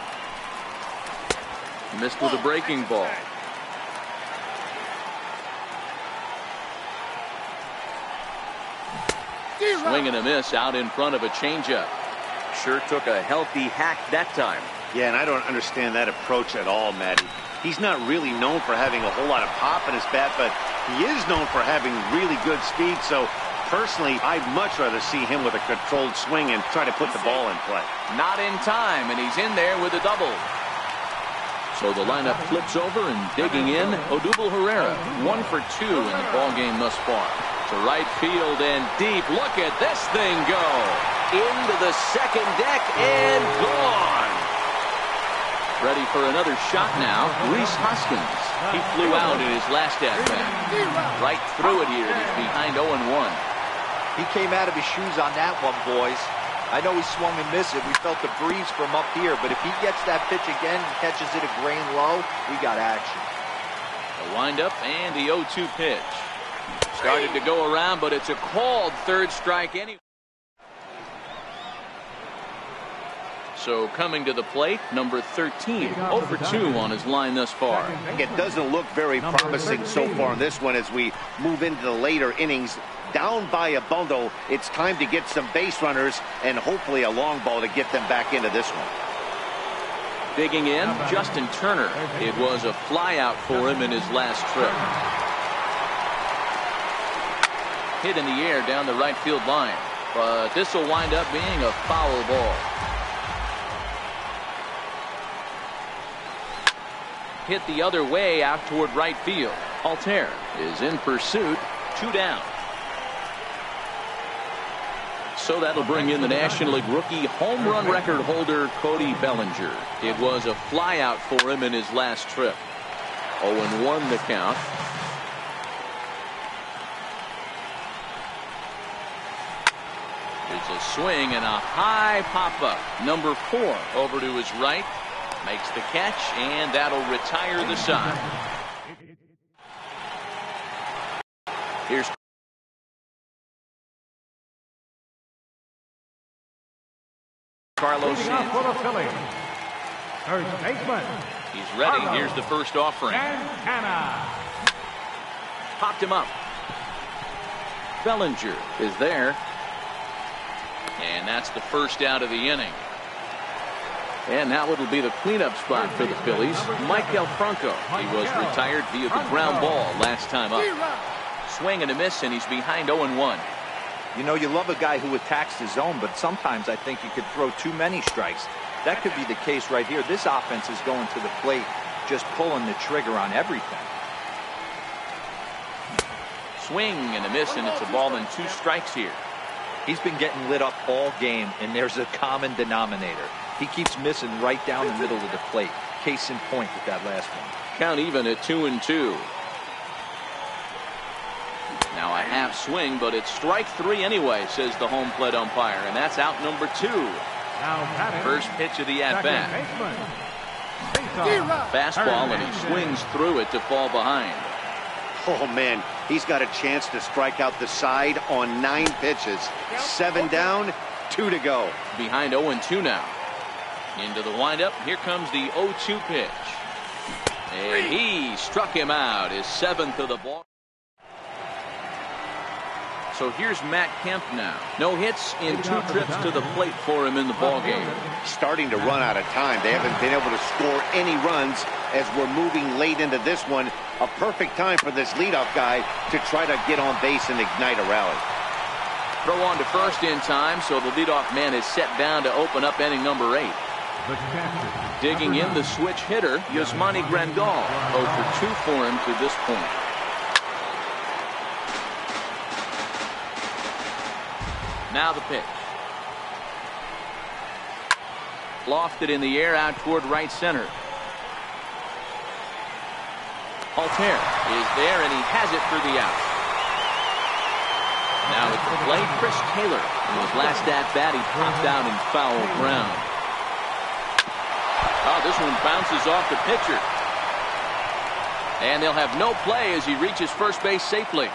Missed with a breaking ball. Swing and a miss out in front of a changeup. Sure took a healthy hack that time. Yeah, and I don't understand that approach at all, Matty. He's not really known for having a whole lot of pop in his bat, but he is known for having really good speed. So personally, I'd much rather see him with a controlled swing and try to put the ball in play. Not in time, and he's in there with a double. So the lineup flips over, and digging in, Odubel Herrera, 1 for 2 in the ballgame thus far. To right field and deep. Look at this thing go. Into the second deck and gone. Ready for another shot now, Rhys Hoskins. He flew out in his last at-bat. Right through it here. He's behind 0-1. He came out of his shoes on that one, boys. I know he swung and missed it. We felt the breeze from up here, but if he gets that pitch again and catches it a grain low, we got action. The windup and the 0-2 pitch. Started to go around, but it's a called third strike anyway. So coming to the plate, number 13, 0 for 2 on his line thus far. It doesn't look very promising so far in this one as we move into the later innings. Down by a bundle, it's time to get some base runners and hopefully a long ball to get them back into this one. Digging in, Justin Turner. It was a flyout for him in his last trip. Hit in the air down the right field line, but this will wind up being a foul ball. Hit the other way out toward right field. Altair is in pursuit. 2 down. So that'll bring in the National League rookie home run record holder Cody Bellinger. It was a flyout for him in his last trip. 0-1 the count. There's a swing and a high pop-up. Number 4 over to his right. Makes the catch, and that'll retire the side. Here's Carlos Leading off for the Phillies, first baseman. He's ready. Here's the first offering. Santana. Popped him up. Bellinger is there. And that's the first out of the inning. And now it'll be the cleanup spot for the Phillies. Maikel Franco. He was retired via the ground ball last time up. Swing and a miss, and he's behind 0-1. You know, you love a guy who attacks the zone, but sometimes I think you could throw too many strikes. That could be the case right here. This offense is going to the plate, just pulling the trigger on everything. Swing and a miss, and it's a ball and 2 strikes here. He's been getting lit up all game, and there's a common denominator. He keeps missing right down the middle of the plate. Case in point with that last one. Count even at 2-2. Now a half swing, but it's strike 3 anyway, says the home plate umpire, and that's out number 2. First pitch of the at-bat. Fastball, and he swings through it to fall behind. Oh, man, he's got a chance to strike out the side on 9 pitches. 7 down, 2 to go. Behind 0-2 now. Into the windup. Here comes the 0-2 pitch. And he struck him out, his 7th of the ball. So here's Matt Kemp now. No hits in 2 trips to the plate for him in the ballgame. Starting to run out of time. They haven't been able to score any runs as we're moving late into this one. A perfect time for this leadoff guy to try to get on base and ignite a rally. Throw on to first in time, so the leadoff man is set down to open up inning number 8. Digging in the switch hitter, Yasmani Grandal. 0 for 2 for him to this point. Now the pitch. Lofted in the air out toward right center. Altair is there, and he has it for the out. Now at the plate, Chris Taylor. In his last at-bat, he popped out in foul ground. Oh, this one bounces off the pitcher. And they'll have no play as he reaches first base safely.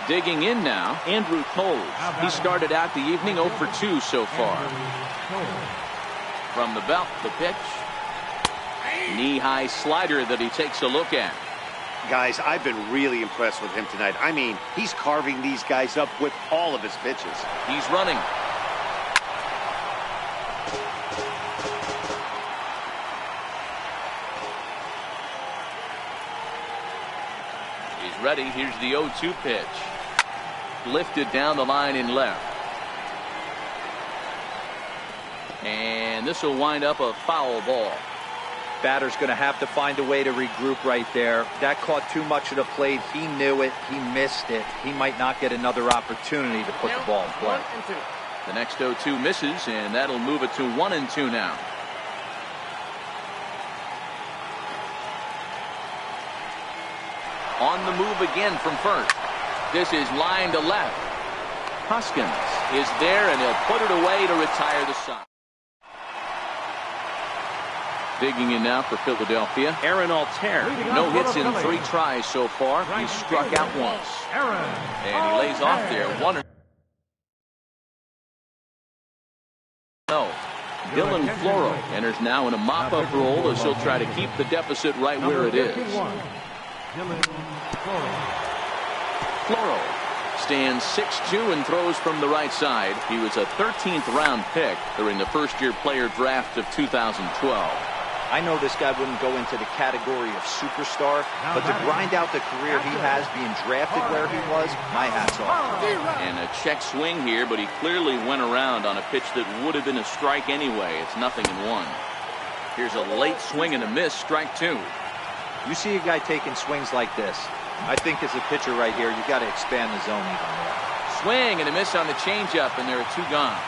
Digging in now, Andrew Coles. He started out the evening 0 for 2 so far. From the belt, the pitch. Knee-high slider that he takes a look at. Guys, I've been really impressed with him tonight. I mean, he's carving these guys up with all of his pitches. He's running. He's ready. Here's the 0-2 pitch. Lifted down the line in left. And this will wind up a foul ball. Batter's going to have to find a way to regroup right there. That caught too much of the plate. He knew it. He missed it. He might not get another opportunity to put the ball in play. The next 0-2 misses, and that'll move it to 1-2 now. On the move again from first. This is line to left. Hoskins is there, and he'll put it away to retire the side. Digging in now for Philadelphia, Aaron Altair. No hits in 3 tries so far. He's struck out once. And he lays off there. 1-0. Dylan Floro enters now in a mop-up role as he'll try to keep the deficit right where it is. Floro stands 6'2" and throws from the right side. He was a 13th round pick during the first-year player draft of 2012. I know this guy wouldn't go into the category of superstar, but to grind out the career he has being drafted where he was, my hat's off. And a check swing here, but he clearly went around on a pitch that would have been a strike anyway. It's 0-1. Here's a late swing and a miss, strike 2. You see a guy taking swings like this. I think as a pitcher right here, you got to expand the zone even more. Swing and a miss on the changeup, and there are 2 gone.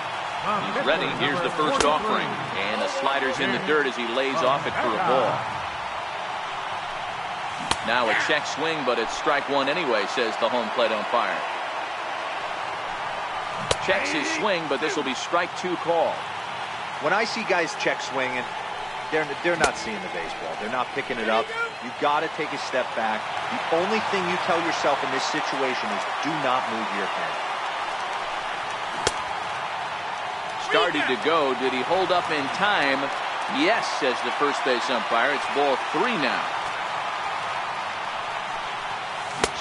He's ready. Here's the first offering. And the slider's in the dirt as he lays off it for a ball. Now a check swing, but it's strike 1 anyway, says the home plate umpire. Checks his swing, but this will be strike 2 call. When I see guys check swinging, they're not seeing the baseball. They're not picking it up. You got to take a step back. The only thing you tell yourself in this situation is do not move your head. Started to go. Did he hold up in time? Yes, says the first base umpire. It's ball 3 now.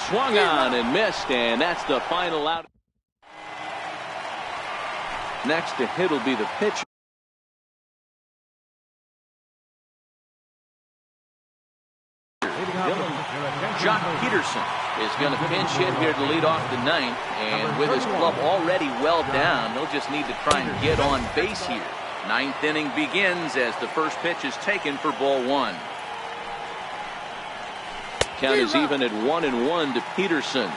Swung on and missed, and that's the final out. Next to hit will be the pitcher. Jock Peterson is going to pinch hit here to lead off the 9th, and with his club already well down, he'll just need to try and get on base here. 9th inning begins as the first pitch is taken for ball 1. Count is even at 1-1 to Peterson.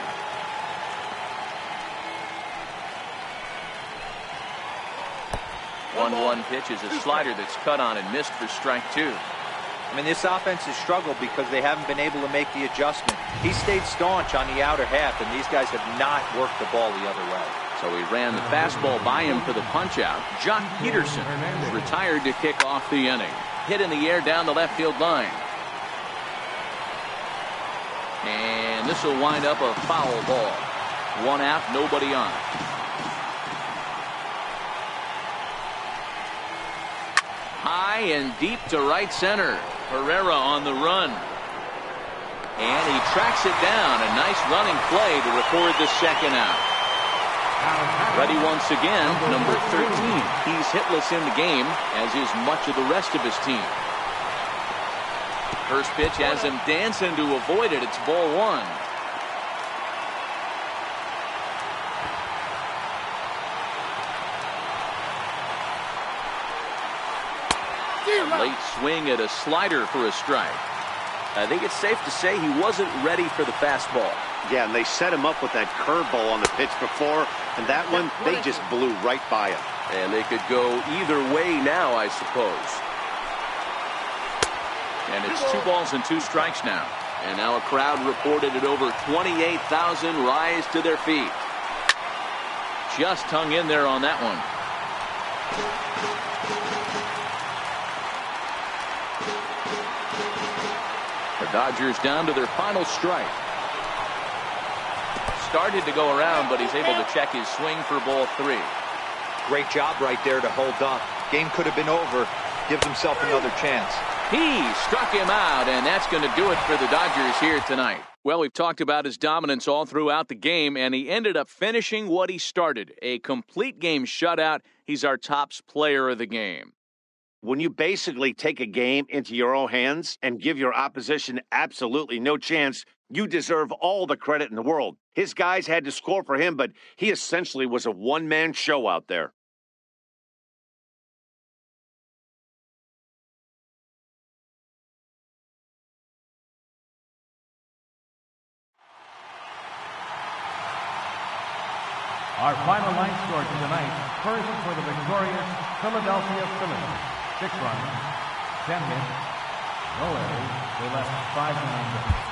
One pitch is a slider that's cut on and missed for strike 2. I mean, this offense has struggled because they haven't been able to make the adjustment. He stayed staunch on the outer half, and these guys have not worked the ball the other way. So he ran the fastball by him for the punch-out. Jock Peterson is retired to kick off the inning. Hit in the air down the left field line. And this will wind up a foul ball. 1 out, nobody on. High and deep to right center. Herrera on the run. And he tracks it down. A nice running play to record the second out. Ready once again, number 13. He's hitless in the game, as is much of the rest of his team. First pitch has him dancing to avoid it. It's ball 1. Late swing at a slider for a strike. I think it's safe to say he wasn't ready for the fastball. Yeah, and they set him up with that curveball on the pitch before, and that one, they just blew right by him. And they could go either way now, I suppose. And it's 2 balls and 2 strikes now. And now a crowd reported at over 28,000 rise to their feet. Just hung in there on that one. The Dodgers down to their final strike. Started to go around, but he's able to check his swing for ball 3. Great job right there to hold up. Game could have been over. Gives himself another chance. He struck him out, and that's going to do it for the Dodgers here tonight. Well, we've talked about his dominance all throughout the game, and he ended up finishing what he started. A complete game shutout. He's our top player of the game. When you basically take a game into your own hands and give your opposition absolutely no chance, you deserve all the credit in the world. His guys had to score for him, but he essentially was a one-man show out there. Our final line score tonight, first for the victorious Philadelphia Phillies. 6 runs, 10 hits, no errors. They left 5 innings.